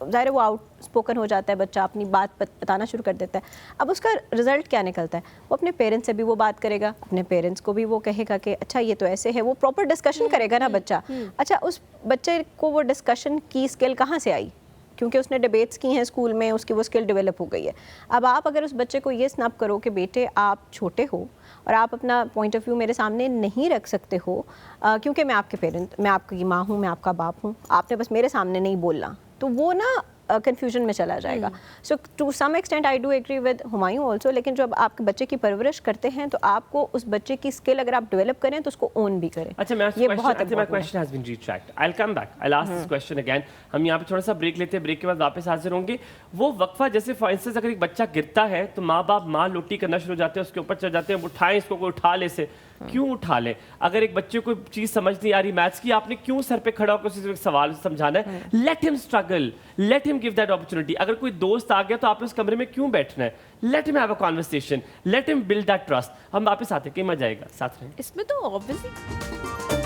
ज़ाहिर वो आउट स्पोकन हो जाता है बच्चा, अपनी बात बताना शुरू कर देता है। अब उसका रिजल्ट क्या निकलता है? वो अपने पेरेंट्स से भी वो बात करेगा, अपने पेरेंट्स को भी वो कहेगा कि अच्छा ये तो ऐसे है, वो प्रॉपर डिस्कशन करेगा ना बच्चा। अच्छा, उस बच्चे को वो डिस्कशन की स्किल कहाँ से आई? क्योंकि उसने डिबेट्स की हैं स्कूल में, उसकी वो स्किल डेवलप हो गई है। अब आप अगर उस बच्चे को ये स्नैप करो कि बेटे आप छोटे हो और आप अपना पॉइंट ऑफ व्यू मेरे सामने नहीं रख सकते हो, क्योंकि मैं आपकी माँ हूँ, मैं आपका बाप हूँ, आपने बस मेरे सामने नहीं बोलना, तो वो ना कन्फ्यूजन में चला जाएगा। So to some extent I do agree with Humayun also, लेकिन जब आपके बच्चे की परवरिश करते हैं तो आपको उस बच्चे की स्किल अगर आप डेवलप करें तो उसको ओन भी करें। अच्छा, ये बहुत question has been retract, I will come back, I will ask this question again. हम यहाँ पे थोड़ा सा ब्रेक लेते हैं, ब्रेक के बाद वापस हाजिर होंगे। वो वक्फा, जैसे फॉर इंस्टेंस अगर एक बच्चा गिरता है तो माँ बाप माँ लोटी करना शुरू हो जाते हैं, उसके ऊपर चढ़ जाते हैं, उठाएं इसको, कोई उठा ले से, क्यों उठा ले? अगर एक बच्चे को चीज समझ नहीं आ रही मैथ्स की, आपने क्यों सर पे खड़ा होकर उसे सवाल समझाना है? Let him struggle, let him give that opportunity. अगर कोई दोस्त आ गया तो आपने उस कमरे में क्यों बैठना है? Let him have a conversation, let him build that trust. हम वापस आते हैं, कि मजा आएगा, साथ रहें। इसमें तो obviously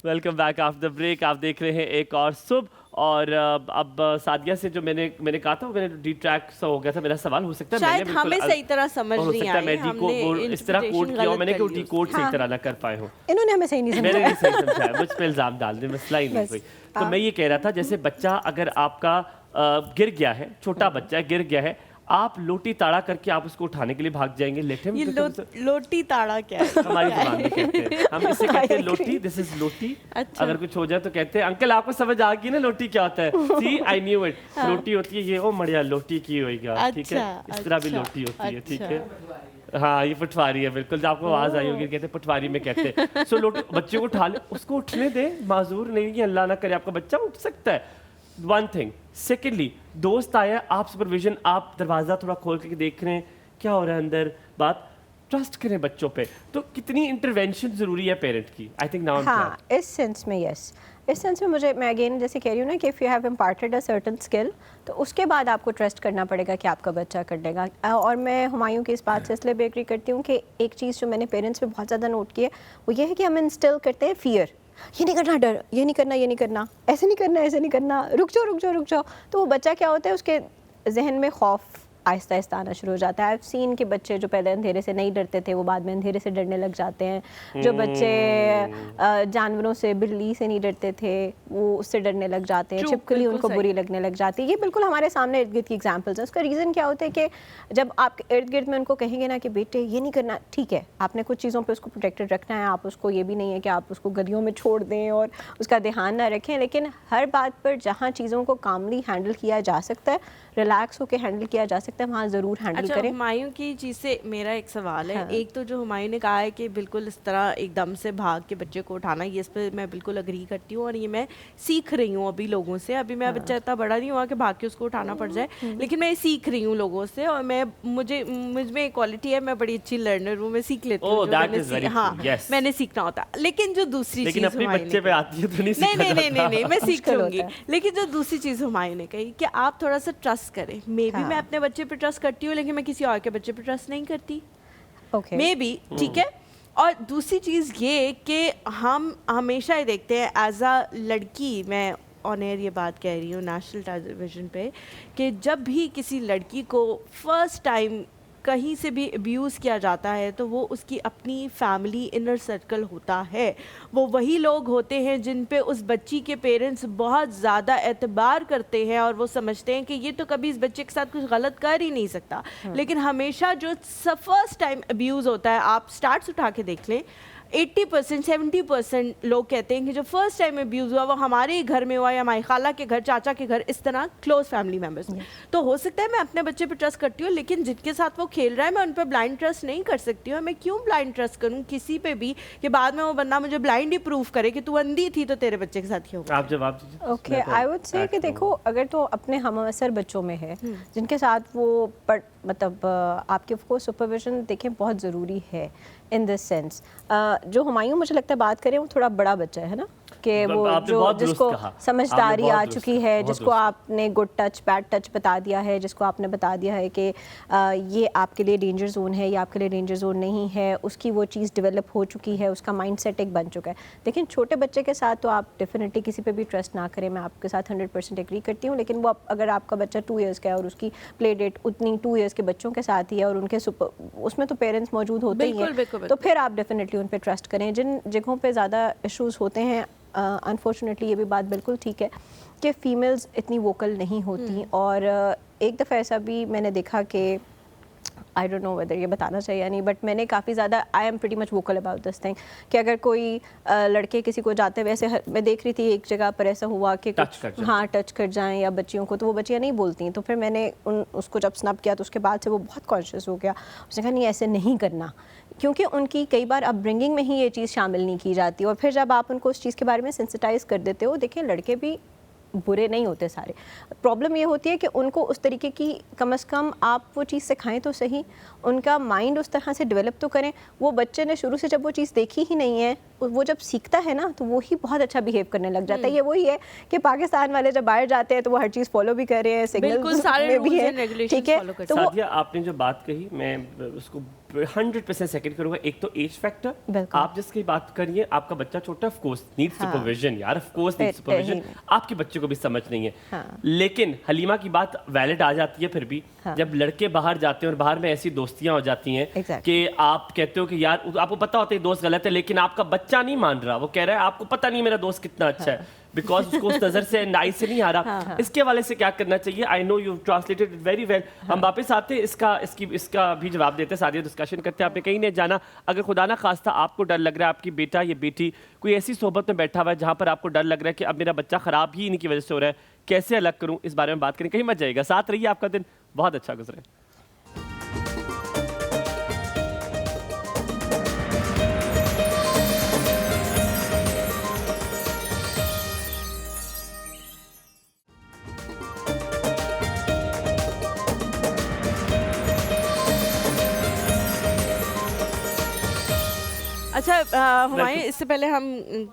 welcome back after the break. आप देख रहे हैं एक और सुबह, और अब सादिया से जो मैंने कहा था, मैंने डिट्रैक्ट सा हो गया था मेरा सवाल। हो सकता है शायद हमें सही तरह समझ नहीं आई, मैं इस तरह कोड किया, मैंने कि डी कोड सही तरह ना कर पाए हो, इन्होंने हमें सही नहीं समझाया, मैंने नहीं सही समझाया, मुझ पे इल्जाम डाल दे, मसला ही नहीं कोई। तो मैं ये कह रहा था, जैसे बच्चा अगर आपका गिर गया है, छोटा बच्चा गिर गया है, आप लोटी ताड़ा करके आप उसको उठाने के लिए भाग जाएंगे, लेट हिम। ये लोटी ताड़ा क्या है? हमारी जुबान में कहते हैं, हम इसे कहते हैं लोटी, दिस इज लोटी। अच्छा। अगर कुछ हो जाए तो कहते हैं अंकल आपको समझ आ गई ना लोटी क्या होता है? सी आई न्यू इट। लोटी होती है ये, ओ मड़िया लोटी की होएगा, ठीक है, इस तरह भी लोटी होती है, ठीक है। हाँ ये पटवारी है, बिल्कुल, जो आपको आवाज आई होगी, कहते हैं पटवारी में कहते हैं। सो लोटी बच्चे को उठा ले, उसको उठने दे, माजूर नहीं है, अल्लाह ना करे आपका बच्चा उठ सकता है, वन थिंग। सेकेंडली, दोस्त आया, आप सुपरविजन, आप दरवाज़ा थोड़ा खोल के देख रहे हैं क्या हो रहा है अंदर, बात ट्रस्ट करें बच्चों पे। तो कितनी इंटरवेंशन ज़रूरी है पेरेंट की, आई थिंक नाउ। हाँ, इस सेंस में यस, इस सेंस में मुझे, मैं अगेन जैसे कह रही हूँ ना कि if you have imparted a certain skill, तो उसके बाद आपको ट्रस्ट करना पड़ेगा कि आपका बच्चा कर लेगा। और मैं हुमायूं की इस बात से इसलिए भी एग्री करती हूँ कि एक चीज़ जो मैंने पेरेंट्स में बहुत ज़्यादा नोट की है वो ये है कि हम इंस्टिल करते हैं फियर, ये नहीं करना, डर, ये नहीं करना, ये नहीं करना, ऐसे नहीं करना, ऐसे नहीं करना, रुक जाओ रुक जाओ रुक जाओ। तो वो बच्चा क्या होता है, उसके जहन में खौफ आहिस्ता आहिस्ता आना शुरू हो जाता है। सीन के बच्चे जो पहले अंधेरे से नहीं डरते थे वो बाद में अंधेरे से डरने लग जाते हैं। जो बच्चे जानवरों से, बिल्ली से नहीं डरते थे वो उससे डरने लग जाते हैं, छिपकली उनको बुरी लगने लग जाती है। ये बिल्कुल हमारे सामने इर्द गिर्द की एग्जाम्पल्स हैं। उसका रीज़न क्या होता है कि जब आप इर्द गिर्द में उनको कहेंगे ना कि बेटे ये नहीं करना, ठीक है, आपने कुछ चीज़ों पर उसको प्रोटेक्टेड रखना है, आप उसको, ये भी नहीं है कि आप उसको गलियों में छोड़ दें और उसका ध्यान ना रखें, लेकिन हर बात पर जहाँ चीज़ों को कामली हैंडल किया जा सकता है, रिलैक्स होकर हैंडल किया जा सकता है, वहाँ ज़रूर हैंडल करें। हुमायूं की चीज़ से मेरा एक सवाल है। हाँ। एक तो जो हुमायूं ने कहा है कि बिल्कुल इस तरह एकदम से भाग के बच्चे को उठाना, ये इस पर मैं बिल्कुल अग्री करती हूँ और ये मैं सीख रही हूँ अभी लोगों से। अभी मेरा बच्चा इतना बड़ा नहीं हुआ कि भाग के उसको उठाना पड़ जाए, लेकिन मैं सीख रही हूँ लोगों से और मुझ में एक क्वालिटी है, मैं बड़ी अच्छी लर्नर हूँ, मैं सीख लेती हूँ। हाँ, मैंने सीखना होता है। लेकिन जो दूसरी चीज़ अपने बच्चे पे आती है तो नहीं मैं सीख लूंगी। लेकिन जो दूसरी चीज़ हुमायूं ने कही कि आप थोड़ा सा ट्रस्ट करें, मे बी मैं अपने बच्चे पे ट्रस्ट करती हूँ लेकिन मैं किसी और के बच्चे पे ट्रस्ट नहीं करती, मे बी, ठीक है। और दूसरी चीज़ ये कि हम हमेशा ही देखते हैं एज अ लड़की, मैं ऑन एयर ये बात कह रही हूँ नेशनल टेलीविज़न पे, कि जब भी किसी लड़की को फर्स्ट टाइम कहीं से भी अब्यूज़ किया जाता है तो वो उसकी अपनी फैमिली इनर सर्कल होता है, वो वही लोग होते हैं जिन पे उस बच्ची के पेरेंट्स बहुत ज़्यादा एतबार करते हैं और वो समझते हैं कि ये तो कभी इस बच्चे के साथ कुछ गलत कर ही नहीं सकता। लेकिन हमेशा जो फर्स्ट टाइम अब्यूज़ होता है, आप स्टार्ट्स उठा के देख लें, 80% 70% लोग कहते हैं कि जो फर्स्ट टाइम अब्यूज़ हुआ वो हमारे ही घर में हुआ या हमारी खाला के घर, चाचा के घर, इस तरह क्लोज फैमिली मेम्बर्स में। तो हो सकता है मैं अपने बच्चे पे ट्रस्ट करती हूँ, लेकिन जिनके साथ वो खेल रहा है मैं उन पर ब्लाइंड ट्रस्ट नहीं कर सकती हूँ। मैं क्यों ब्लाइंड ट्रस्ट करूँ किसी पे भी कि बाद में वो बंदा मुझे ब्लाइंड ही प्रूफ करे कि तू अंधी थी तो तेरे बच्चे के साथ ही होगा। आप जवाब दीजिए। ओके, आई वुड से कि देखो, अगर तो अपने हमअसर बच्चों में है जिनके साथ वो मतलब आपके को सुपरविजन देखें बहुत ज़रूरी है इन दिस सेंस। जो हुमायूं मुझे लगता है बात करें वो थोड़ा बड़ा बच्चा है ना, कि वो जो जिसको समझदारी आ चुकी है, जिसको आपने गुड टच बैड टच बता दिया है, जिसको आपने बता दिया है कि ये आपके लिए डेंजर जोन है, ये आपके लिए डेंजर जोन नहीं है, उसकी वो चीज़ डेवलप हो चुकी है, उसका माइंडसेट एक बन चुका है। लेकिन छोटे बच्चे के साथ तो आप डेफिनेटली किसी पे भी ट्रस्ट ना करें, मैं आपके साथ 100% एग्री करती हूँ। लेकिन वो अगर आपका बच्चा 2 इयर्स का है और उसकी प्ले डेट उतनी 2 इयर्स के बच्चों के साथ ही है और उनके उसमें तो पेरेंट्स मौजूद होते ही हैं, तो फिर आप डेफिनेटली उन पर ट्रस्ट करें। जिन जगहों पर ज़्यादा इशूज़ होते हैं, अनफॉर्चुनेटली ये भी बात बिल्कुल ठीक है कि फ़ीमेल्स इतनी वोकल नहीं होती। और एक दफ़ा ऐसा भी मैंने देखा कि आई डोंट नो वेदर ये बताना चाहिए या नहीं, बट मैंने काफ़ी ज़्यादा, I am pretty much vocal about this thing, कि अगर कोई लड़के किसी को जाते हुए ऐसे, मैं देख रही थी एक जगह पर ऐसा हुआ कि टच कर जाएं या बच्चियों को, तो वो बच्चियाँ नहीं बोलती। तो फिर मैंने उसको जब स्नैप किया तो उसके बाद से वो बहुत कॉन्शियस हो गया, उसने कहा नहीं ऐसे नहीं करना, क्योंकि उनकी कई बार अपब्रिंगिंग में ही ये चीज़ शामिल नहीं की जाती। और फिर जब आप उनको उस चीज़ के बारे में सेंसिटाइज़ कर देते हो, देखिए लड़के भी बुरे नहीं होते सारे, प्रॉब्लम ये होती है कि उनको उस तरीके की, कम से कम आप वो चीज़ सिखाएं तो सही, उनका माइंड उस तरह से डेवलप तो करें। वो बच्चे ने शुरू से जब वो चीज़ देखी ही नहीं है, वो जब सीखता है ना तो वो ही बहुत अच्छा बिहेव करने लग जाता है। ये वही है कि पाकिस्तान वाले जब बाहर जाते हैं तो वो हर चीज़ फॉलो भी कर रहे हैं, सिग्नल्स में भी है, ठीक है। तो सादिया, आपने जो बात कही मैं उसको 100% सेकंड करूंगा। एक तो एज फैक्टर, आप जिसकी बात करिए, आपका बच्चा छोटा, ऑफ कोर्स नीड सुपरविजन यार, ऑफ कोर्स नीड सुपरविजन, आपके बच्चे को भी समझ नहीं है। लेकिन हलीमा की बात वैलिड आ जाती है फिर भी, जब लड़के बाहर जाते हैं और बाहर में ऐसी दोस्तियां हो जाती हैं कि आप कहते हो कि यार आपको पता होता है दोस्त गलत है, लेकिन आपका बच्चा नहीं मान रहा, वो कह रहा है आपको पता नहीं मेरा दोस्त कितना अच्छा है, बिकॉज उसको उस नज़र से नाई से नहीं आ रहा। इसके हवाले से क्या करना चाहिए? I know you translated it very well. हम वापस आते हैं, इसका भी जवाब देते हैं, सारी डिस्कशन करते हैं। आपने कहीं नहीं जाना। अगर खुदा ना खास्ता आपको डर लग रहा है, आपकी बेटा या बेटी कोई ऐसी सोबत में बैठा हुआ है जहाँ पर आपको डर लग रहा है कि अब मेरा बच्चा ख़राब ही इनकी वजह से हो रहा है, कैसे अलग करूँ, इस बारे में बात करें। कहीं मत जाइएगा, साथ रहिए, आपका दिन बहुत अच्छा गुजरे। अच्छा हुमायूं, इससे पहले हम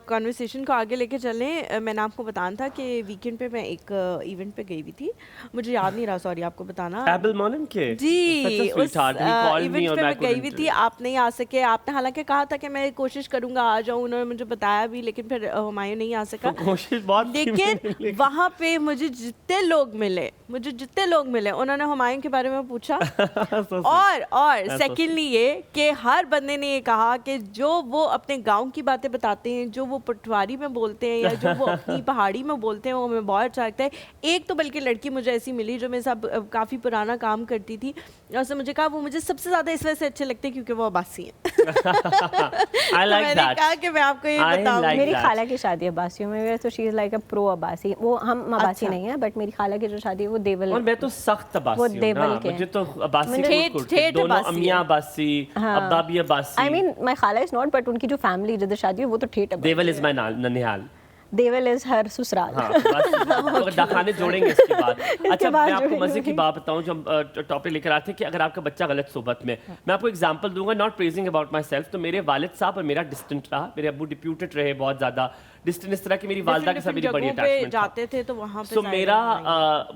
कॉन्वर्सेशन को आगे लेके चलें, मैंने आपको बताना था कि वीकेंड पे मैं एक इवेंट पे गई हुई थी, मुझे याद नहीं रहा, सॉरी आपको बताना। एबल मॉर्निंग के जी, उस इवेंट पे मैं गई हुई थी, आप नहीं आ सके। आपने हालांकि कहा था कि मैं कोशिश करूंगा आ जाऊं, उन्होंने मुझे बताया भी, लेकिन फिर हुमायूं नहीं आ सका। कोशिश बहुत, लेकिन वहाँ पे मुझे जितने लोग मिले उन्होंने हुमायूं के बारे में पूछा। और सेकेंडली ये कि हर बंदे ने ये कहा कि जो वो अपने गांव की बातें बताते हैं, जो वो पटवारी में बोलते हैं या जो वो अपनी पहाड़ी में बोलते हैं, वो हमें बहुत अच्छा लगता है। एक तो बल्कि लड़की मुझे ऐसी मिली जो मेरे साथ काफ़ी पुराना काम करती थी, और उसने मुझे कहा वो मुझे सबसे ज़्यादा इस वजह से अच्छे लगते हैं क्योंकि वो अब्बासी हैं। मैंने कहा कि मैं आपको ये बताऊँ, मेरी खाला की शादी अब्बासियों में, तो she is like a pro Abbasi. वो हम अब्बासी नहीं है, बट मेरी खाला की जो शादी है वो देवल, और मैं तो सख्त अब्बासी हूं, देवल के, मुझे तो अब्बासी दोनों अम्मियां अब्बासी, अब्बा भी अब्बासी। आई मीन माय खाला इज नॉट, बट उनकी जो फैमिली जिधर शादी है वो तो ठेठ अब्बासी। देवल इज माय ननिहाल, देवल इज हर ससुराल। हाँ, बस दाखाने जोड़ेंगे इसके बाद। अच्छा, मैं आपको मजे की बात बताऊं, जो हम टॉपिक लेकर आते हैं कि अगर आपका बच्चा गलत सोबत में, मैं आपको एग्जांपल दूंगा, not praising about my self. तो मेरे वालिद साहब और मेरा डिस्टेंट रहा, मेरे अब्बू डिप्यूटेड रहे बहुत ज़्यादा, डिस्टेंट इस तरह की मेरी वालदा के साथ मेरी बड़ी अटैचमेंट जाते थे, तो वहाँ पे सो मेरा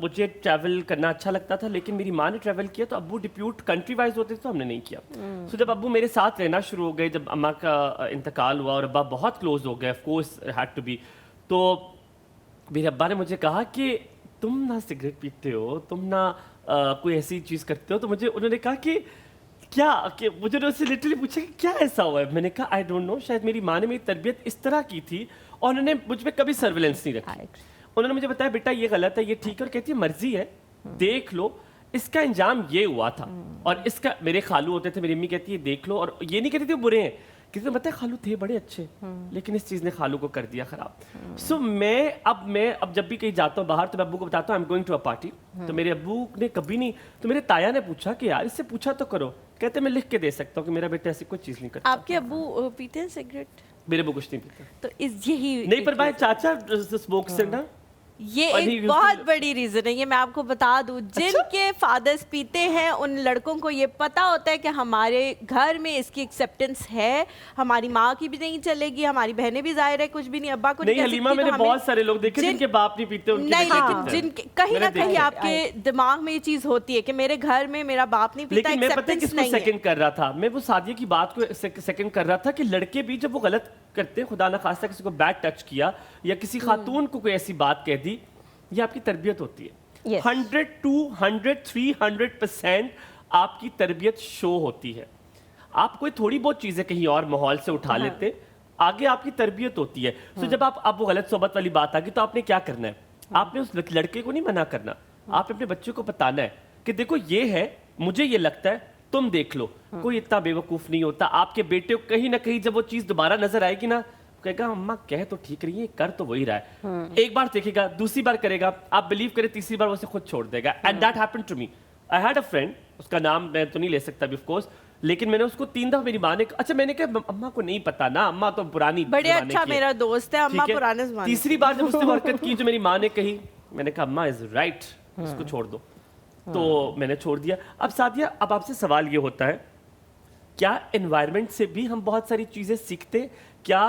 मुझे ट्रैवल करना अच्छा लगता था, लेकिन मेरी माँ ने ट्रैवल किया तो अब्बू डिप्यूट कंट्री वाइज होते थे तो हमने नहीं किया। सो जब अब्बू मेरे साथ रहना शुरू हो गए, जब अम्मा का इंतकाल हुआ और अब्बा बहुत क्लोज हो गए, of course had to be, तो मेरे अब्बा ने मुझे कहा कि तुम ना सिगरेट पीते हो, तुम ना कोई ऐसी चीज़ करते हो, तो मुझे उन्होंने कहा कि क्या, कि मुझे उससे लिटरली पूछा कि क्या ऐसा हुआ है। मैंने कहा आई डोंट नो, शायद मेरी माँ ने मेरी तरबियत इस तरह की थी और उन्होंने मुझ पर कभी सर्विलेंस नहीं रखी। उन्होंने मुझे बताया बेटा ये गलत है, ये ठीक है, और कहती है मर्जी है, देख लो, इसका अंजाम ये हुआ था। और इसका, मेरे खालू होते थे, मेरी अम्मी कहती है देख लो, और ये नहीं कहती थी बुरे हैं, किसी ने बताया खालू थे बड़े अच्छे, लेकिन इस चीज़ ने खालू को कर दिया ख़राब। सो मैं अब जब भी कहीं जाता हूँ बाहर तो मैं अब्बू को बताता हूँ I am going to a party, तो मेरे अब्बू ने कभी नहीं, तो मेरे ताया ने पूछा कि यार इससे पूछा तो करो, कहते मैं लिख के दे सकता हूँ कि मेरा बेटा ऐसी कोई चीज़ नहीं करता। आपके अब्बू पीते हैं सिगरेट? मेरे अब्बू कुछ नहीं पीते। तो इस यही नहीं, पर भाई चाचा स्मोक्स है ना, ये एक बहुत बड़ी रीजन है, ये मैं आपको बता दूं। जिनके फादर्स पीते हैं उन लड़कों को ये पता होता है कि हमारे घर में इसकी एक्सेप्टेंस है, हमारी माँ की भी नहीं चलेगी, हमारी बहनें भी जाहिर है कुछ भी नहीं, अब्बा को नहीं हलीमा, मैंने बहुत सारे लोग देखे जिनके बाप नहीं पीते, उनके नहीं, लेकिन जिनके कहीं ना कहीं आपके दिमाग में ये चीज होती है कि मेरे घर में मेरा बाप नहीं पीता, लेकिन मैं पता है किसको सेकंड कर रहा था, मैं वो सादिया की बात को सेकंड कर रहा था कि लड़के भी जब वो गलत करते हैं, खुदा ना खास्ता किसी को बैड टच किया या किसी खातून को कोई ऐसी बात कह दी, ये आपकी तरबियत होती है। 100 to 300% आपकी तरबियत शो होती है। आप कोई थोड़ी बहुत चीज़ें कहीं और माहौल से उठा लेते, आगे आपकी तरबियत होती है। तो जब आप वो गलत सोबत वाली बात आ गई तो आपने क्या करना है, आपने उस लड़के को नहीं मना करना, आपने अपने बच्चे को बताना है कि देखो ये है, मुझे ये लगता है, तुम देख लो। कोई इतना बेवकूफ़ नहीं होता, आपके बेटे को कहीं ना कहीं जब वो चीज़ दोबारा नजर आएगी ना, कहेगा अम्मा कह तो ठीक रही है, कर तो वही रहा है। एक बार देखेगा, दूसरी बार करेगा, आप बिलीव करें, तीसरी बार वो उसे खुद छोड़ देगा। And that happened to me. I had a friend, उसका नाम मैं तो नहीं ले सकता अभी ऑफ कोर्स, लेकिन मैंने उसको 3 दफा, मेरी माँ ने, अच्छा मैंने कहा अम्मा को नहीं पता ना, अम्मा तो पुरानी बड़े अच्छा मेरा दोस्त है, अम्मा पुराने ज़माने। तीसरी बार जब उसने हरकत की जो मेरी माँ ने कही, मैंने कहा अम्मा इज राइट, इसको छोड़ दो। तो मैंने छोड़ दिया। अब सादिया, अब आपसे सवाल ये होता है, क्या एनवायरनमेंट से भी हम बहुत सारी चीजें सीखते? क्या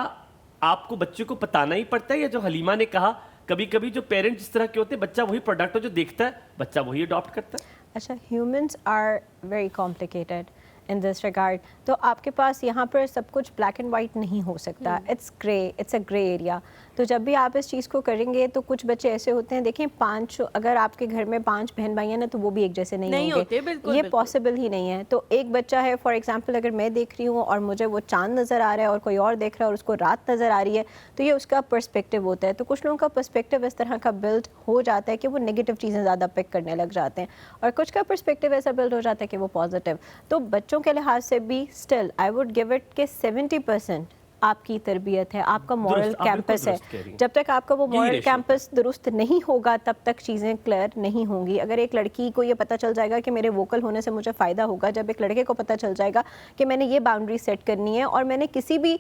आपको बच्चे को बताना ही पड़ता है, या जो हलीमा ने कहा कभी कभी जो पेरेंट्स जिस तरह के होते हैं, बच्चा वही प्रोडक्ट जो देखता है, बच्चा वही अडॉप्ट करता है? अच्छा, humans are very complicated in this regard. تو آپ کے پاس یہاں پر سب کچھ black and white نہیں ہو سکتا. It's grey, it's a grey area. تو جب بھی آپ اس چیز کو کریں گے تو کچھ بچے ایسے ہوتے ہیں, دیکھیں 5 اگر آپ کے گھر میں 5 بہن بھائی ہیں نا تو وہ بھی ایک جیسے نہیں ہوں گے, یہ پاسبل ہی نہیں ہے. تو ایک بچہ ہے فار ایگزامپل اگر میں دیکھ رہی ہوں اور مجھے وہ چاند نظر آ رہا ہے اور کوئی اور دیکھ رہا ہے اور اس کو رات نظر آ رہی ہے, تو یہ اس کا پرسپیکٹیو ہوتا ہے. تو کچھ لوگوں کا پرسپیکٹیو اس طرح کا بلڈ ہو جاتا ہے کہ وہ نیگیٹو چیزیں زیادہ پک کرنے لگ جاتے ہیں, اور کچھ کا پرسپیکٹیو ایسا بلڈ ہو جاتا ہے کہ وہ پازیٹیو. تو بچوں کے لحاظ سے بھی still I would give it کہ 70% آپ کی تربیت ہے, آپ کا مورل کیمپس ہے. جب تک آپ کا وہ مورل کیمپس درست نہیں ہوگا تب تک چیزیں کلیئر نہیں ہوں گی. اگر ایک لڑکی کو یہ پتہ چل جائے گا کہ میرے ووکل ہونے سے مجھے فائدہ ہوگا, جب ایک لڑکے کو پتہ چل جائے گا کہ میں نے یہ باؤنڈری سیٹ کرنی ہے اور میں نے کسی بھی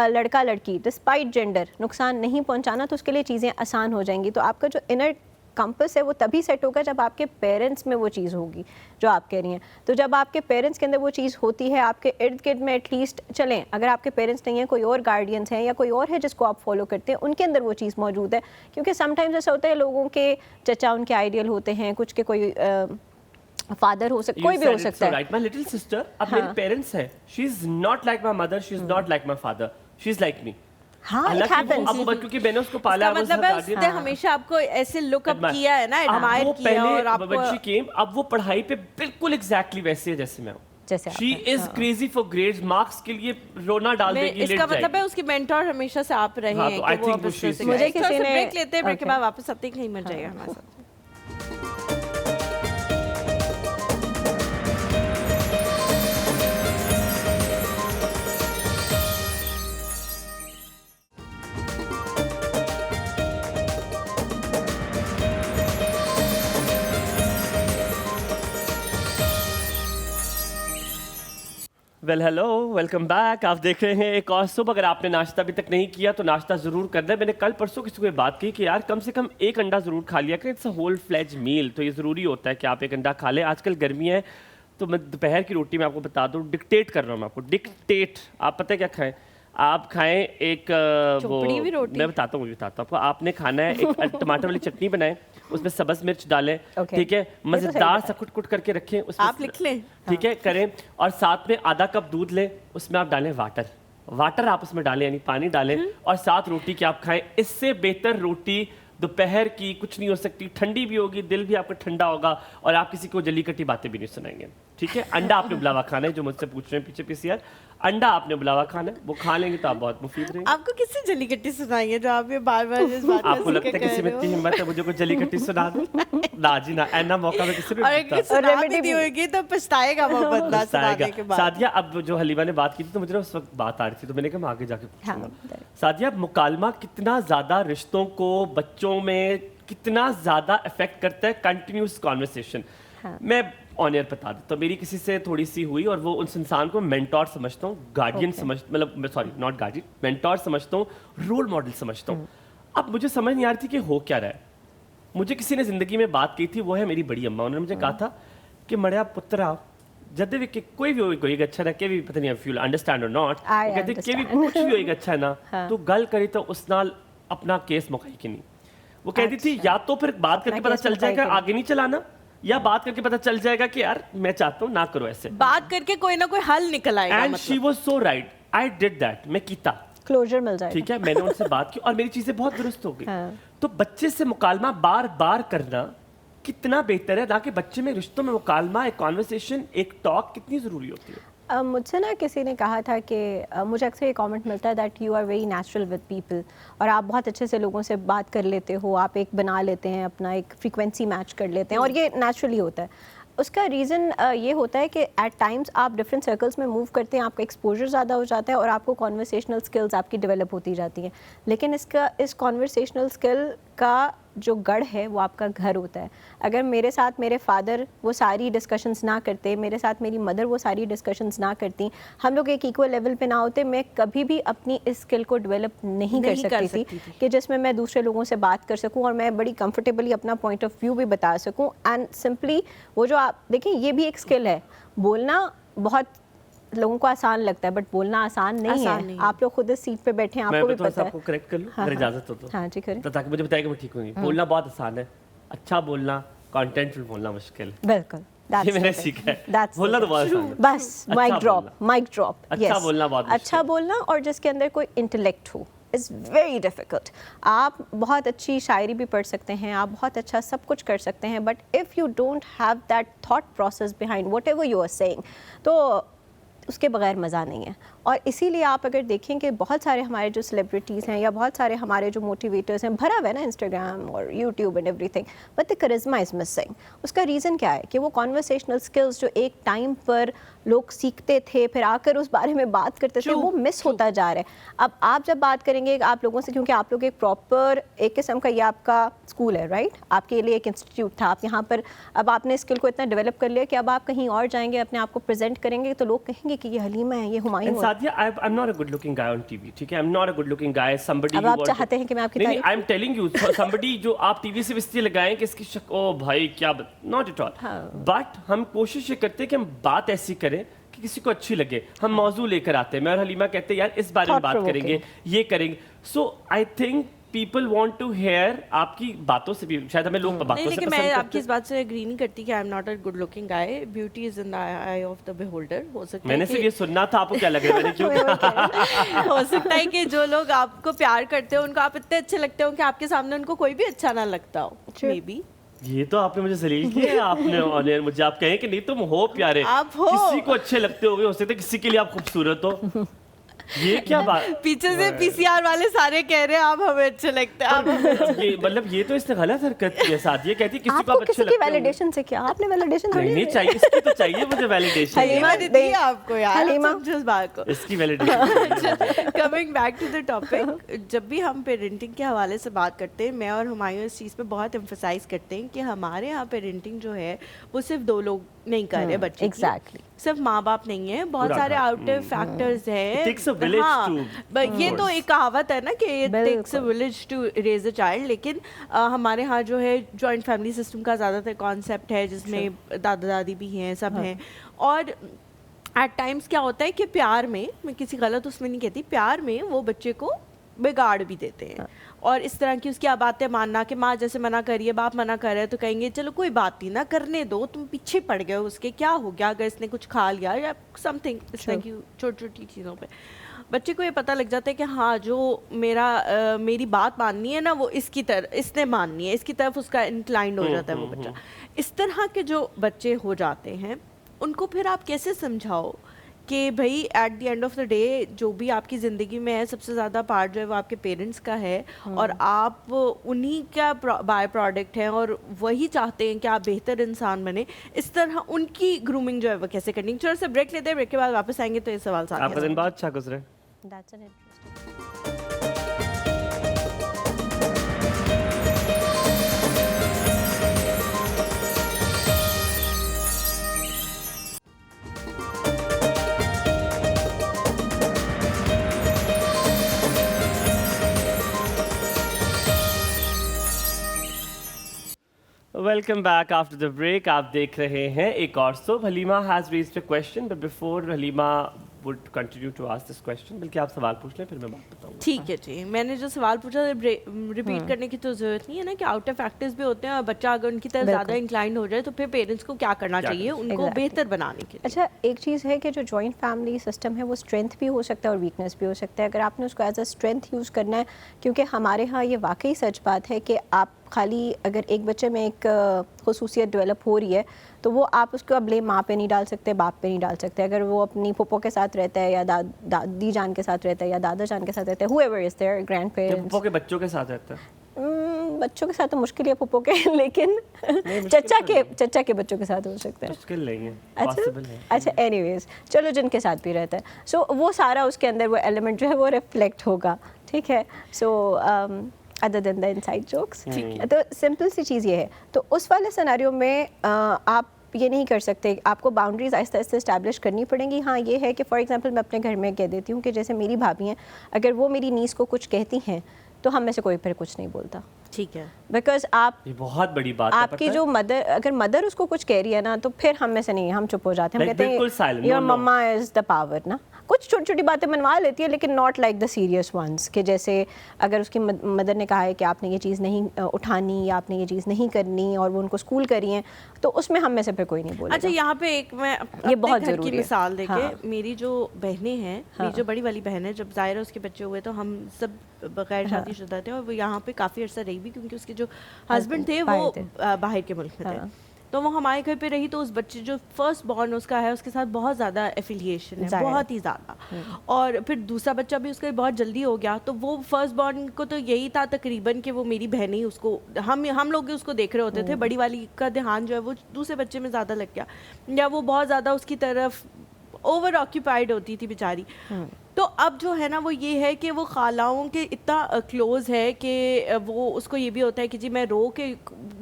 لڑکا لڑکی ڈسپائٹ جینڈر نقصان نہیں پہنچانا, تو اس کے لیے چیزیں آسان ہو جائیں گی. تو آپ کا جو انر کمپس ہے وہ تبھی سیٹ ہوگا جب آپ کے پیرنٹس میں وہ چیز ہوگی جو آپ کہہ رہی ہیں. تو جب آپ کے پیرنٹس کے اندر وہ چیز ہوتی ہے, آپ کے ارد گرد میں ایٹ لیسٹ چلیں, اگر آپ کے پیرنٹس نہیں ہیں, کوئی اور گارڈینس ہیں یا کوئی اور ہے جس کو آپ فالو کرتے ہیں, ان کے اندر وہ چیز موجود ہے. کیونکہ سم ٹائمز ایسا ہوتا ہے لوگوں کے چچا ان کے آئیڈیل ہوتے ہیں, کچھ کے کوئی فادر ہو سکتا, کوئی بھی ہو سکتا ہے. My little sister, اب میرے پیرنٹس ہیں, she is not like my mother, she is not like my father, she is like me. کیونکہ میں نے اس کو پالا, مطلب ہے اس نے ہمیشہ آپ کو ایسے لک اپ کیا ہے نا, ایڈمائر کیا, اور آپ کو اب وہ پڑھائی پہ بالکل ایگزیکٹلی ویسے ہے جیسے میں ہوں. She is crazy for grades, marks کے لیے رونا ڈال دے گی. اس کا مطلب ہے اس کی مینٹور ہمیشہ سے آپ رہے ہیں. مجھے کسی نے بریک لیتے ہیں, بریک کے بعد واپس آتے ہیں, کہیں مل جائے گا ہمارے ساتھ. Well hello, welcome back. آپ دیکھ رہے ہیں ایک اور صبح. اگر آپ نے ناشتہ ابھی تک نہیں کیا تو ناشتہ ضرور کرنا ہے. میں نے کل پرسوں کسی کو یہ بات کی کہ یار کم سے کم ایک انڈا ضرور کھا لیا کریں. اٹس اے ہول فلیج میل. تو یہ ضروری ہوتا ہے کہ آپ ایک انڈا کھا لیں. آج کل گرمی ہے تو میں دوپہر کی روٹی میں آپ کو بتا دوں, ڈکٹیٹ کر رہا ہوں میں آپ کو, ڈکٹیٹ. آپ پتہ کیا کھائیں, آپ کھائیں ایک وہ, میں بتاتا ہوں آپ کو. آپ نے کھانا ہے ایک ٹماٹر والی چٹنی بنائیں, اس میں سبز مرچ ڈالیں, ٹھیک ہے, مزیدار سا کٹ کٹ کر کے رکھیں, اس آپ لکھ لیں, ٹھیک ہے, کریں. اور ساتھ میں آدھا کپ دودھ لیں, اس میں آپ ڈالیں واٹر آپ اس میں ڈالیں, یعنی پانی ڈالیں, اور ساتھ روٹی کی آپ کھائیں. اس سے بہتر روٹی دوپہر کی کچھ نہیں ہو سکتی. ٹھنڈی بھی ہوگی, دل بھی آپ کا ٹھنڈا ہوگا, اور آپ کسی کو جلی کٹی باتیں بھی نہیں سنائیں گے. ٹھیک ہے, انڈا آپ نے ابلا کھانا ہے, جو مجھ سے پوچھ رہے ہیں پیچھے پیچھے, یار انڈا آپ نے ابلا کھانا ہے, وہ کھا لیں گے تو آپ بہت مفید رہیں گے. آپ کو کس سے جلی کٹی سنائیں گے جو آپ یہ بار بار اس بات آپ کو لگتا ہے کسی میں اتنی ہمت ہے مجھے کوئی جلی کٹی سنا دے؟ نا جی نا, اینا موقع میں کسی بھی سنا بھی دی ہوئے گی تو پچھتائے گا وہ بندہ سنانے کے بعد. سعدیہ, اب جو حلیمہ نے بات کی تھی تو مجھے اس وقت بات آ رہی تھی, تو میں نے کہا میں آگے جا کے پوچھوں گا. سعدیہ, مکالمہ کتنا زیادہ رشتوں کو بچوں میں کتنا زیادہ افیکٹ کرتا ہے کنٹینیوس کانورسیشن. میں آن ایئر بتا دیتا ہوں, میری کسی سے تھوڑی سی ہوئی, اور وہ اس انسان کو مینٹور سمجھتا ہوں, گارڈین مطلب سوری ناٹ گارڈین, مینٹور سمجھتا ہوں, رول ماڈل سمجھتا ہوں. اب مجھے سمجھ نہیں آ رہی تھی کہ ہو کیا رہا ہے. مجھے کسی نے زندگی میں بات کی تھی, وہ ہے میری بڑی اماں. انہوں نے مجھے کہا تھا کہ مریا پترا جد بھی کوئی بھی ہوئی اچھا نہ, کہ بھی پتہ نہیں فیل انڈرسٹینڈ اور ناٹ, کہتے کہ بھی کچھ بھی ہوئی اچھا نا, تو گل کری تو اس نال اپنا کیس مکائی کہ نہیں. وہ کہتی تھی یا تو پھر بات کر کے پتہ چل جائے گا آگے نہیں چلانا, یا بات کر کے پتہ چل جائے گا کہ یار میں چاہتا ہوں نہ کرو ایسے, بات کر کے کوئی نہ کوئی حل نکل آئے گا. And she was so right, I did that, میں کیتا, کلوزر مل جائے گا. ٹھیک ہے, میں نے ان سے بات کی اور میری چیزیں بہت درست ہو گئی. تو بچے سے مکالمہ بار بار کرنا کتنا بہتر ہے, نہ کہ بچے میں رشتوں میں مکالمہ, ایک کانورسیشن, ایک ٹاک کتنی ضروری ہوتی ہے. مجھ سے نا کسی نے کہا تھا کہ مجھے اکثر یہ کامنٹ ملتا ہے that you are very natural with people, اور آپ بہت اچھے سے لوگوں سے بات کر لیتے ہو, آپ ایک بنا لیتے ہیں, اپنا ایک فریکوینسی میچ کر لیتے ہیں, اور یہ نیچرلی ہوتا ہے. اس کا ریزن یہ ہوتا ہے کہ ایٹ ٹائمز آپ ڈفرینٹ سرکلس میں موو کرتے ہیں, آپ کا ایکسپوجر زیادہ ہو جاتا ہے, اور آپ کو کانورسیشنل اسکلز آپ کی ڈیولپ ہوتی جاتی ہیں. لیکن اس کانورسیشنل اسکل کا جو گڑھ ہے وہ آپ کا گھر ہوتا ہے. اگر میرے ساتھ میرے فادر وہ ساری ڈسکشنز نہ کرتے, میرے ساتھ میری مدر وہ ساری ڈسکشنز نہ کرتی, ہم لوگ ایک ایکول لیول پہ نہ ہوتے, میں کبھی بھی اپنی اس اسکل کو ڈیولپ نہیں کر سکتی تھی کہ جس میں دوسرے لوگوں سے بات کر سکوں, اور میں بڑی کمفرٹیبلی اپنا پوائنٹ آف ویو بھی بتا سکوں. اینڈ سمپلی وہ جو آپ دیکھیں, یہ بھی ایک اسکل ہے. بولنا بہت لوگوں کو آسان لگتا ہے, بٹ بولنا آسان نہیں ہے. آپ لوگ خود اس سیٹ پہ بیٹھے ہیں, آپ کو بھی پتہ ہے. میں آپ کو کریکٹ کر لوں اگر اجازت ہو تو. ہاں جی کریں, تاکہ مجھے بتائے کہ میں ٹھیک ہوں. بولنا بہت آسان ہے, اچھا بولنا, کانٹینٹ بولنا مشکل. بالکل ये मैंने सीखा है, That's बोलना तो बहुत आसान है। बस माइक ड्रॉप अच्छा बोलना बहुत मुश्किल अच्छा बोलना, और जिसके अंदर कोई इंटेलेक्ट हो इज़ वेरी डिफ़िकल्ट। आप बहुत अच्छी शायरी भी पढ़ सकते हैं, आप बहुत अच्छा सब कुछ कर सकते हैं, but if you don't have that thought process behind whatever you are saying, तो उसके बगैर मज़ा नहीं है। और इसीलिए आप अगर देखें कि बहुत सारे हमारे जो सेलिब्रिटीज़ हैं या बहुत सारे हमारे जो मोटिवेटर्स हैं, भरा हुआ है ना इंस्टाग्राम और YouTube and everything, but the करिश्मा इज़ मिसिंग। उसका रीज़न क्या है कि वो कॉन्वर्सेशनल स्किल्स जो एक टाइम पर लोग सीखते थे, फिर आकर उस बारे में बात करते थे, वो मिस होता जा रहा है। अब आप जब बात करेंगे आप लोगों से, क्योंकि आप लोग एक प्रॉपर एक किस्म का ये आपका स्कूल है, राइट, आपके लिए एक इंस्टीट्यूट था, आप यहाँ पर अब आपने स्किल को इतना डेवलप कर लिया कि अब आप कहीं और जाएंगे, अपने आप को प्रेजेंट करेंगे, तो लोग कहेंगे कि ये हलीमा है, ये हुमायूं है। Sadia, I'm not a good looking guy on TV, ठीक है? I'm not a good looking guy, somebody अब आप चाहते हैं कि मैं आपकी नहीं, I'm telling you, somebody जो आप टीवी से इसलिए लगाएं कि इसकी ओ भाई क्या not at all, but हम कोशिश ये करते हैं कि हम बात ऐसी करें कि किसी को अच्छी लगे। हम मौजू लेकर आते हैं, मैं और हलीमा कहते हैं यार इस बारे में बात करेंगे, ये करेंगे। So I think people want to hear आपकी बातों से भी, शायद हमें लोग बातों से लेकिन मैं आपकी इस बात से एग्री नहीं करती कि आई am not a good looking guy, beauty is in the I of the beholder. हो सकता है मैंने सिर्फ ये सुनना था, आपको क्या लग रहा है मैंने क्यों हो सकता है कि जो लोग आपको प्यार करते हो उनको आप इतने अच्छे लगते हो कि आपके सामने उनको कोई भी अच्छा ना लगता हो, मे बी। ये तो आपने मुझे जलील किया आपने, और मुझे आप कहें कि नहीं तुम हो प्यारे, आप हो, किसी को अच्छे लगते हो सकते किसी के लिए आप खूबसूरत हो, ये क्या बात। पीछे से पीसीआर वाले सारे कह रहे हैं आप हमें अच्छे लगते हैं, आप हमें ये मतलब ये तो इसने गलत हरकत की है साथ, ये कहती किसी को आप अच्छे किसी की लगते हो। वैलिडेशन से क्या, आपने वैलिडेशन नहीं नहीं चाहिए, इसकी तो चाहिए मुझे वैलिडेशन, हलीमा ने दी आपको यार, हलीमा। समझो इस बात को। इसकी validation. Coming back to the topic, जब भी हम पेरेंटिंग के हवाले से बात करते हैं, मैं और हुमायूं इस चीज़ पे बहुत एम्फसाइज करते हैं कि हमारे यहाँ पेरेंटिंग जो है वो सिर्फ दो लोग नहीं कर रहे बच्चे की। एग्जैक्टली, सिर्फ माँ बाप नहीं है, बहुत सारे आउटर फैक्टर्स हैं। It takes a village to- ये तो एक कहावत है ना कि it takes a village to raise a child, लेकिन हमारे यहाँ जो है जॉइंट फैमिली सिस्टम का ज़्यादातर कॉन्सेप्ट है, जिसमें दादा दादी भी हैं, सब हैं। और एट टाइम्स क्या होता है कि प्यार में, मैं किसी गलत उसमें नहीं कहती, प्यार में वो बच्चे को बिगाड़ भी देते हैं। और इस तरह की उसकी बातें मानना कि माँ जैसे मना करिए, बाप मना कर रहे हैं तो कहेंगे चलो कोई बात नहीं ना, करने दो, तुम पीछे पड़ गए हो उसके, क्या हो गया अगर इसने कुछ खा लिया या समथिंग इस तरह की छोटी छोटी चीज़ों पे बच्चे को ये पता लग जाता है कि हाँ जो मेरी बात माननी है ना वो इसकी तरफ इसने माननी है, इसकी तरफ उसका इंक्लाइंड हो जाता है वो बच्चा। इस तरह के जो बच्चे हो जाते हैं उनको फिर आप कैसे समझाओ कि भाई at the end of the day जो भी आपकी ज़िंदगी में है सबसे ज़्यादा पार्ट जो है वो आपके पेरेंट्स का है, और आप उन्हीं का बाय प्रोडक्ट हैं और वही चाहते हैं कि आप बेहतर इंसान बने। इस तरह उनकी ग्रूमिंग जो है वो कैसे करनी। चलो से ब्रेक लेते हैं, ब्रेक के बाद वापस आएंगे तो ये सवाल साथ आपका दिन बहुत अच्छा गुजरे। That's an interesting. Welcome back after the break. आप देख रहे हैं एक और show. Halima has raised a question, but before Halima would continue to ask this question, बल्कि आप सवाल पूछ लें फिर मैं बात बताऊंगा। ठीक है जी, मैंने जो सवाल पूछा रिपीट करने की तो ज़रूरत नहीं है ना कि आउटर फैक्टर्स भी होते हैं, और बच्चा अगर उनकी तरफ ज़्यादा इंक्लाइंड हो जाए तो फिर पेरेंट्स को क्या करना चाहिए उनको बेहतर बनाने के लिए। अच्छा, एक चीज़ है कि जो जॉइंट फैमिली सिस्टम है वो स्ट्रेंथ भी हो सकता है और वीकनेस भी हो सकता है। अगर आपने उसको एज अ स्ट्रेंथ यूज़ करना है, क्योंकि हमारे यहाँ ये वाकई सच बात है कि आप खाली अगर एक बच्चे में एक खसूसियत डेवलप हो रही है तो वो आप उसका ब्लेम माँ पे नहीं डाल सकते, बाप पे नहीं डाल सकते। अगर वो अपनी फूफो के साथ रहता है या दादी जान के साथ रहता है या दादा जान के साथ रहता है, whoever is there, grandparents, फूफो के बच्चों के साथ रहता है। बच्चों के साथ तो मुश्किल है फूफो के, लेकिन चचा के बच्चों के साथ हो सकता है। मुश्किल नहीं है, पॉसिबल है। अच्छा एनीवेज, चलो जिनके साथ भी रहता है, सो वो सारा उसके अंदर वो एलिमेंट जो है वो रिफ्लेक्ट होगा, ठीक है। So other than the inside jokes, तो सिंपल सी चीज़ ये है। तो उस वाले सिनेरियो में आप ये नहीं कर सकते, आपको बाउंड्रीज आहिस्ता आहिस्ता इस्टेब्लिश करनी पड़ेंगी। हाँ ये है कि फॉर एग्जांपल मैं अपने घर में कह देती हूँ कि जैसे मेरी भाभी हैं, अगर वो मेरी नीस को कुछ कहती हैं तो हम में से कोई फिर कुछ नहीं बोलता, ठीक है, बिकॉज आप ये बहुत बड़ी बात है, आपकी जो मदर, अगर मदर उसको कुछ कह रही है ना तो फिर हम में से नहीं, हम चुप हो जाते हैं, हम कहते हैं your mama is the power ना। کچھ چھوٹی چھوٹی باتیں منوا لیتی ہے لیکن not like the serious ones, کہ جیسے اگر اس کی مدر نے کہا ہے کہ آپ نے یہ چیز نہیں اٹھانی یا آپ نے یہ چیز نہیں کرنی اور وہ ان کو اسکول کری ہیں تو اس میں ہم میں سے پھر کوئی نہیں بولے. اچھا یہاں پہ ایک میں یہ بہت گھر کی ضروری ہے. مثال دے کے, میری جو بہنیں ہیں, میری جو بڑی والی بہن ہے, جب ظاہرہ اس کے بچے ہوئے تو ہم سب بغیر شادی شدہ تھے اور وہ یہاں پہ کافی عرصہ رہی بھی کیونکہ اس کے جو ہسبینڈ تھے وہ باہر کے ملک میں تھے, تو وہ ہمارے گھر پہ رہی. تو اس بچے جو فرسٹ بورن اس کا ہے اس کے ساتھ بہت زیادہ ایفیلیشن ہے, بہت ہی زیادہ, اور پھر دوسرا بچہ بھی اس کا بہت جلدی ہو گیا. تو وہ فرسٹ بورن کو تو یہی تھا تقریباً کہ وہ میری بہن ہی اس کو, ہم لوگ اس کو دیکھ رہے ہوتے تھے. بڑی والی کا دھیان جو ہے وہ دوسرے بچے میں زیادہ لگ گیا, یا وہ بہت زیادہ اس کی طرف اوور آکیوپائڈ ہوتی تھی بیچاری. تو اب جو ہے نا وہ یہ ہے کہ وہ خالاؤں کے اتنا کلوز ہے کہ وہ اس کو یہ بھی ہوتا ہے کہ جی میں رو کے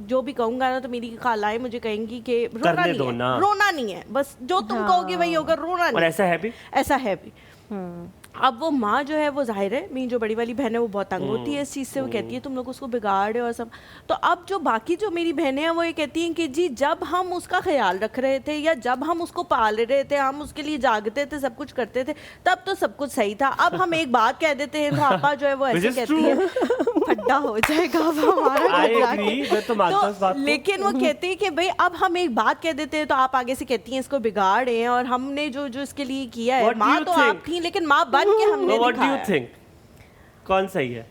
جو بھی کہوں گا نا تو میری خالائیں مجھے کہیں گی کہ رونا نہیں ہے, بس جو تم کہو گے وہی ہوگا, رونا نہیں. ایسا ہے بھی. اب وہ ماں جو ہے وہ ظاہر ہے میری جو بڑی والی بہن ہے وہ بہت تنگ ہوتی ہے اس چیز سے, وہ کہتی ہے تم لوگ اس کو بگاڑے اور سب. تو اب جو باقی جو میری بہنیں ہیں وہ یہ کہتی ہیں کہ جی جب ہم اس کا خیال رکھ رہے تھے یا جب ہم اس کو پال رہے تھے, ہم اس کے لیے جاگتے تھے, سب کچھ کرتے تھے, تب تو سب کچھ صحیح تھا. اب ہم ایک بات کہہ دیتے ہیں, پاپا جو ہے وہ ایسے کہتی ہے, پھڈا ہو جائے گا ہمارا. لیکن وہ کہتے ہیں کہ بھائی اب ہم ایک بات کہہ دیتے ہیں تو آپ آگے سے کہتی ہیں اس کو بگاڑیں, اور ہم نے جو اس کے لیے کیا ہے, ماں تو آپ تھیں لیکن ماں بن کے ہم نے دکھایا. کون صحیح ہے؟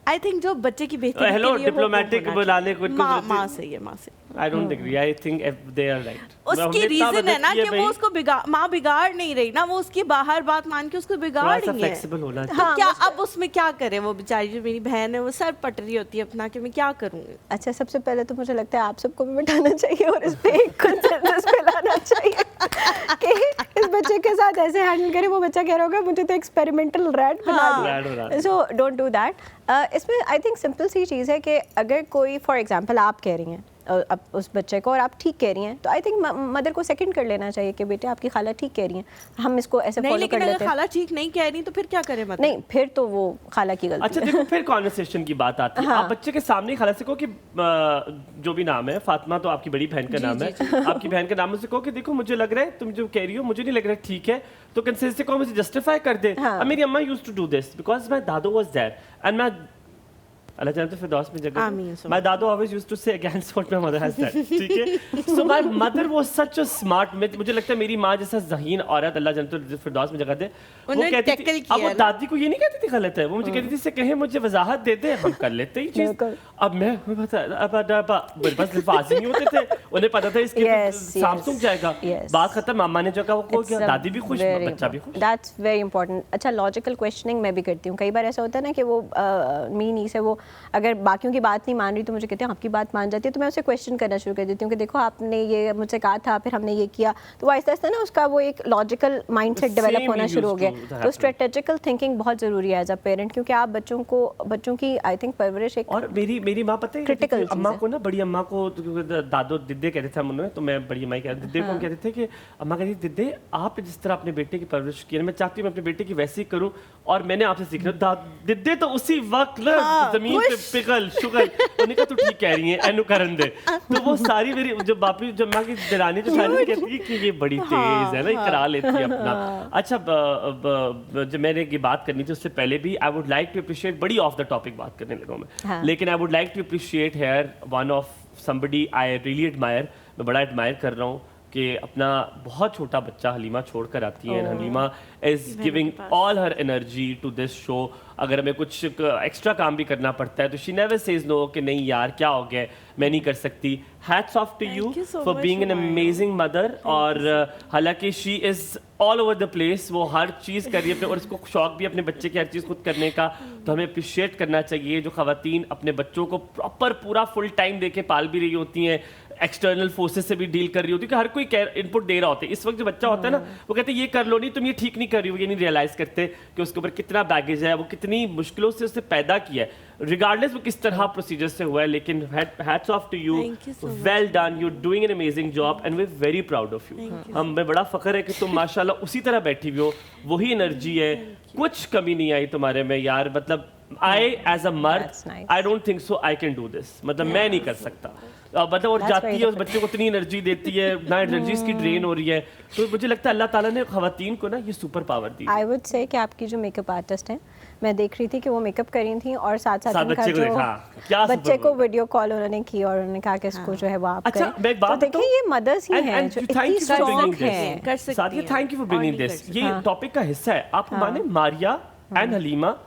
I think جو بچے کی بہتری کے ہیلو لیے ڈپلومیٹک بلانے کو ماں صحیح ہے, ماں صحیح. I don't agree. I think they are right. اس کی ریزن ہے نا کہ وہ اس کو ماں بگاڑ نہیں رہی نا, وہ اس کی باہر بات مان کے اس کو بگاڑ رہی ہے. کیا اب اس میں کیا کرے وہ بیچاری جو میری بہن ہے, وہ سر پٹ رہی ہوتی ہے اپنا کہ میں کیا کروں. اچھا سب سے پہلے تو مجھے لگتا ہے آپ سب کو بھی بٹھانا چاہیے اور اس پہ ایک کنسنسس پھیلانا چاہیے کہ اس بچے کے ساتھ ایسے ہینڈل کرے. وہ بچہ کہہ رہا ہوگا مجھے تو ایکسپیریمنٹل ریٹ بنا دیا, سو ڈونٹ ڈو دیٹ. اس میں آئی تھنک سمپل سی چیز ہے کہ اگر کوئی فار ایگزامپل آپ کہہ رہی ہیں اب اس بچے کو اور آپ ٹھیک کہہ رہی ہیں تو آئی تھنک مدر کو سیکنڈ کر لینا چاہیے کہ بیٹے آپ کی خالہ ٹھیک کہہ رہی ہیں, ہم اس کو ایسے فالو کر لیتے ہیں. خالہ ٹھیک نہیں کہہ رہی تو پھر کیا کرے مطلب؟ نہیں پھر تو وہ خالہ کی غلطی. اچھا دیکھو پھر کانورسیشن کی بات آتی ہے, آپ بچے کے سامنے خالہ سے کہو کہ جو بھی نام ہے, فاطمہ تو آپ کی بڑی بہن کا نام ہے, آپ کی بہن کا نام سے کہو کہ دیکھو مجھے لگ رہا ہے تم جو کہہ رہی ہو مجھے نہیں لگ رہا ٹھیک ہے, تو کنسنس سے کہو مجھے جسٹیفائی کر دے. میری اما used to do this because my دادو was there and my Allah جانتے فردوس میں جگہ my dad always used to say against what my mother has said. ٹھیک ہے, so my mother was such a smart, مجھے لگتا ہے میری ماں جیسا ذہین عورت اللہ جانتے فردوس میں جگہ دے, وہ کہتی تھی, اب وہ دادی کو یہ نہیں کہتی تھی غلط ہے, وہ مجھے کہتی تھی سے کہیں مجھے وضاحت دے دے ہم کر لیتے یہ چیز. اب میں بس الفاظ ہی نہیں ہوتے تھے, انہیں پتا تھا اس کے سامسنگ جائے گا, بات ختم, ماما نے جو کہا وہ ہو گیا, دادی بھی خوش, بچہ بھی خوش. That's very important. اچھا لاجیکل کویشچننگ میں بھی کرتی ہوں, کئی بار ایسا ہوتا ہے نا کہ وہ مینی سے وہ اگر باقیوں کی بات نہیں مان رہی تو مجھے کہتے ہیں آپ کی بات مان جاتی ہے, تو میں اسے کویشچن کرنا شروع کر دیتی ہوں کہ دیکھو آپ نے یہ مجھ سے کہا تھا, پھر ہم نے یہ کیا, تو وہ آہستہ آہستہ نا اس کا وہ ایک لاجیکل مائنڈ سیٹ ڈیولپ ہونا شروع ہو گیا. تو اسٹریٹجیکل تھنکنگ بہت ضروری ہے ایز اے پیرنٹ, کیونکہ آپ بچوں کی آئی تھنک پرورش ایک. اور میری ماں پتہ ہے اماں کو نا, بڑی اماں کو دادو ددے کہتے تھے ہم انہوں نے, تو میں بڑی اماں کہتے ددے کو کہتے تھے کہ اماں کہتی تھی ددے آپ جس طرح اپنے بیٹے کی پرورش کی, میں چاہتی ہوں میں اپنے بیٹے کی ویسی کروں, اور میں نے آپ سے سیکھنا. ددے تو اسی وقت زمین پہ پگھل شگل, انہیں کہا تو ٹھیک کہہ رہی ہیں اینو کرن دے. تو وہ ساری میری جو باپی جو ماں کی درانی جو ساری کہتی ہے کہ یہ بڑی تیز ہے نا, یہ کرا لیتی ہے اپنا. اچھا جب میں نے یہ بات کرنی تھی اس سے پہلے بھی I would like to appreciate, بڑی آف دا ٹاپک بات کرنے لگا میں, لیکن I would like to appreciate here one of somebody I really admire, میں بڑا ایڈمائر کر رہا ہوں کہ اپنا بہت چھوٹا بچہ حلیمہ چھوڑ کر آتی ہیں. Halima is giving all her energy to this show. اگر ہمیں کچھ ایکسٹرا کام بھی کرنا پڑتا ہے تو شی نیور سیز نو کہ نہیں یار کیا ہو گیا میں نہیں کر سکتی. Hates off to you for being an amazing mother. اور حالانکہ شی از آل اوور دا پلیس, وہ ہر چیز کر رہی ہے اور اس کو شوق بھی اپنے بچے کی ہر چیز خود کرنے کا, تو ہمیں اپریشیٹ کرنا چاہیے جو خواتین اپنے بچوں کو پراپر پورا فل ٹائم دے کے پال بھی رہی ہوتی ہیں, ایکسٹرنل فورسز سے بھی ڈیل کر رہی ہوتی ہے, کہ ہر کوئی ان پٹ دے رہا ہوتا ہے. اس وقت جو بچہ ہوتا ہے نا وہ کہتے ہیں یہ کر لو, نہیں تم یہ ٹھیک نہیں کر رہی ہو, یہ نہیں ریئلائز کرتے کہ اس کے اوپر کتنا بیگیج ہے, وہ کتنی مشکلوں سے اسے پیدا کیا ہے, ریگارڈلیس وہ کس طرح پروسیجر سے ہوا ہے. لیکن hats off to you, well done, you doing an amazing job and we are very proud of you. ہمیں بڑا فخر ہے کہ تم ماشاء اللہ اسی طرح بیٹھی ہوئی ہو, وہی انرجی ہے, کچھ کمی نہیں آئی تمہارے میں یار. مطلب I as a मर्द That's nice. I don't think so I can do this. मतलब मैं नहीं कर सकता. मतलब और That's जाती very है उस बच्चे को इतनी एनर्जी देती है, ना एनर्जी इसकी ड्रेन हो रही है. तो मुझे लगता है अल्लाह ताला ने ख़वातीन को ना ये super power the. I would say कि आपकी जो मेकअप आर्टिस्ट हैं, मैं देख रही थी कि वो मेकअप कर रही थी और साथ साथ साथ उनका बच्चे को जो देखा. क्या बच्चे super को पावर. वीडियो कॉल उन्होंने की और उन्होंने कहा कि इसको जो है वो आप अच्छा, करें. मैं एक बात तो देखिए ये मदर्स ही हैं जो thank इतनी you for bringing स्ट्रॉन्ग हैं. this. कर सकती सादिया, हैं. थैंक यू फॉर और ब्रिंगिंग नहीं दिस. कर ये हाँ. टॉपिक का हिस्सा है. आप माने मारिया एंड हलीमा,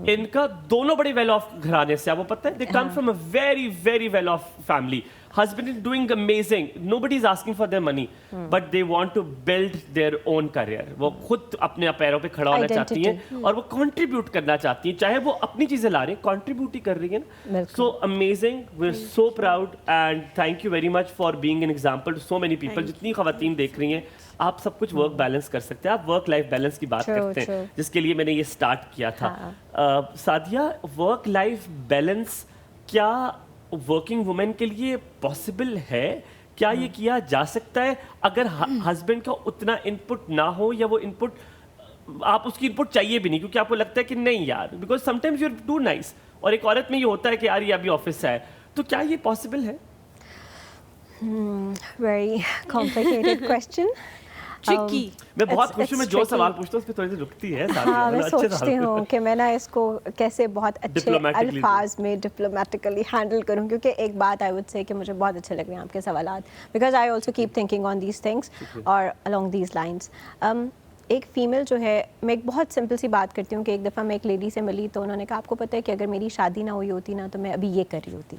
इनका दोनों बड़े वेल ऑफ घराने से. आपको पता है they come from a very very well off family. Husband is doing amazing. Nobody is asking for their money, but they want to build their own career. वो खुद अपने पैरों पे खड़ा होना चाहती हैं और वो contribute करना चाहती हैं. चाहे वो अपनी चीजें ला रही हैं, contribute ही कर रही हैं ना. So amazing. We're so proud and thank you very much for being an example to so many people. जितनी ख़वातीन देख रही हैं, आप सब कुछ वर्क बैलेंस कर सकते हैं. आप वर्क लाइफ बैलेंस की बात True, करते हैं, true. जिसके लिए मैंने ये स्टार्ट किया था. सादिया, वर्क लाइफ बैलेंस क्या वर्किंग वुमेन के लिए पॉसिबल है? क्या ये किया जा सकता है अगर हस्बैंड का उतना इनपुट ना हो, या वो इनपुट आप उसकी इनपुट चाहिए भी नहीं क्योंकि आपको लगता है कि नहीं यार, because sometimes you are too nice, और एक औरत में ये होता है कि यार ये अभी ऑफिस से है, तो क्या ये पॉसिबल है? Very complicated question. Tricky. मैं बहुत खुश हूँ. मैं it's जो tricky. सवाल पूछता हूँ उस पर थोड़ी सी रुकती है. हाँ, मैं सोचती हूँ कि मैं ना इसको कैसे बहुत अच्छे Diplomatically अल्फाज में डिप्लोमेटिकली हैंडल करूँ, क्योंकि एक बात आई वुड से कि मुझे बहुत अच्छे लग रहे हैं आपके सवालात, because I also keep thinking on these things और अलॉन्ग दीज लाइन्स. एक फ़ीमेल जो है, मैं एक बहुत सिंपल सी बात करती हूँ कि एक दफ़ा मैं एक लेडी से मिली तो उन्होंने कहा आपको पता है कि अगर मेरी शादी ना हुई होती ना तो मैं अभी ये कर रही होती.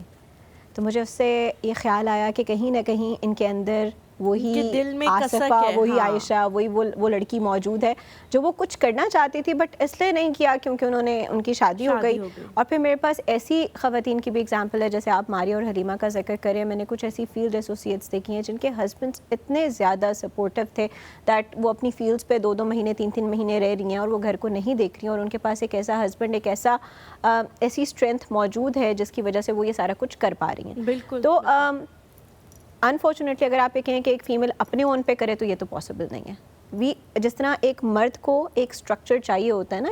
तो मुझे उससे ये ख्याल आया कि कहीं ना कहीं इनके अंदर वही इनके दिल में कसक आसिफा, है, वही हाँ. आयशा, वही वो लड़की मौजूद है जो वो कुछ करना चाहती थी बट इसलिए नहीं किया क्योंकि उनकी शादी हो गई. और फिर मेरे पास ऐसी ख़वातीन की भी एग्जांपल है, जैसे आप मारिया और हलीमा का जिक्र करें. मैंने कुछ ऐसी फील्ड एसोसिएट्स देखी हैं जिनके हस्बैंड्स इतने ज़्यादा सपोर्टिव थे दैट वो अपनी फील्ड्स पे 2-2 महीने 3-3 महीने रह रही हैं और वो घर को नहीं देख रही हैं, और उनके पास एक ऐसा हस्बैंड, एक ऐसी स्ट्रेंथ मौजूद है जिसकी वजह से वो ये सारा कुछ कर पा रही हैं. बिल्कुल. तो अनफॉर्चुनेटली अगर आप ये कहें कि एक फ़ीमेल अपने ओन पे करे तो ये तो पॉसिबल नहीं है. जिस तरह एक मर्द को एक स्ट्रक्चर चाहिए होता है ना,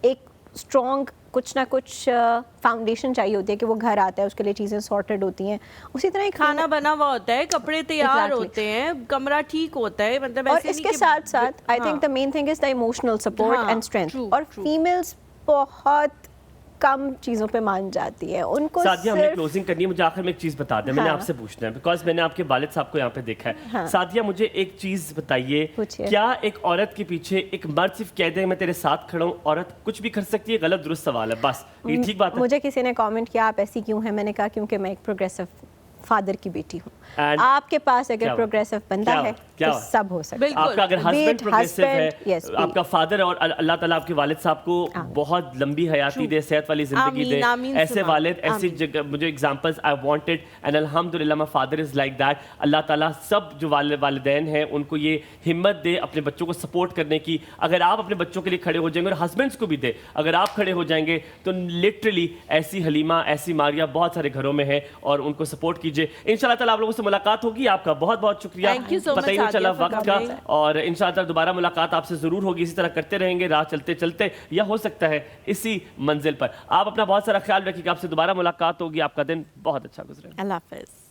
एक स्ट्रॉन्ग कुछ ना कुछ फाउंडेशन चाहिए होती है कि वो घर आता है, उसके लिए चीज़ें सॉर्टेड होती हैं, उसी तरह एक खाना बना हुआ होता है, कपड़े तैयार Exactly. होते हैं, कमरा ठीक होता है, मतलब और ऐसे नहीं इसके कि- साथ साथ आई हाँ. Think the main thing is the emotional support हाँ, एंड स्ट्रेंथ. true, और true. फीमेल्स बहुत कम चीज़ों पे मान जाती है. उनको सादिया, हमने सिर्फ क्लोजिंग करनी है. मुझे आखिर में एक चीज बता दें. मैंने हाँ. आपसे पूछना है बिकॉज मैंने आपके वालिद साहब को यहाँ पे देखा है. हाँ. सादिया, मुझे एक चीज बताइए, पूछिए. क्या एक औरत के पीछे एक मर्द सिर्फ कह दे मैं तेरे साथ खड़ा हूँ, औरत कुछ भी कर सकती है? गलत दुरुस्त सवाल है, बस ये ठीक बात है? मुझे किसी ने कमेंट किया आप ऐसी क्यों हैं, मैंने कहा क्योंकि मैं एक प्रोग्रेसिव फादर की बेटी हूँ. And आपके पास अगर क्या प्रोग्रेसिव बंदा क्या है क्या तो सब हो सकता है. बिल्कुल. आपका अगर Be हस्बैंड it प्रोग्रेसिव है, husband, yes, be आपका फादर है, और अल्लाह ताला आपके वालिद साहब को बहुत लंबी हयाती दे, सेहत वाली जिंदगी दे. आमीन, आमीन ऐसे सुना. वालिद, ऐसी जगह मुझे एग्जांपल्स आई वांटेड एंड अल्हम्दुलिल्लाह my father is like that. Allah ताला सब जो वालिदैन हैं उनको ये हिम्मत दे अपने बच्चों को सपोर्ट करने की. अगर आप अपने बच्चों के लिए खड़े हो जाएंगे, और हस्बैंड्स को भी दे, अगर आप खड़े हो जाएंगे तो लिटरली ऐसी हलीमा, ऐसी मारिया बहुत सारे घरों में है, और उनको सपोर्ट कीजिए. इंशाल्लाह ताला आप लोगों से मुलाकात होगी. आपका बहुत बहुत शुक्रिया. Thank you so पता ही much, नहीं चला Sadia, for वक्त का, coming. और इंशाअल्लाह दोबारा मुलाकात आपसे जरूर होगी. इसी तरह करते रहेंगे राह चलते चलते, या हो सकता है इसी मंजिल पर. आप अपना बहुत सारा ख्याल रखिएगा. आपसे दोबारा मुलाकात होगी. आपका दिन बहुत अच्छा गुजरे. अल्लाह हाफिज़.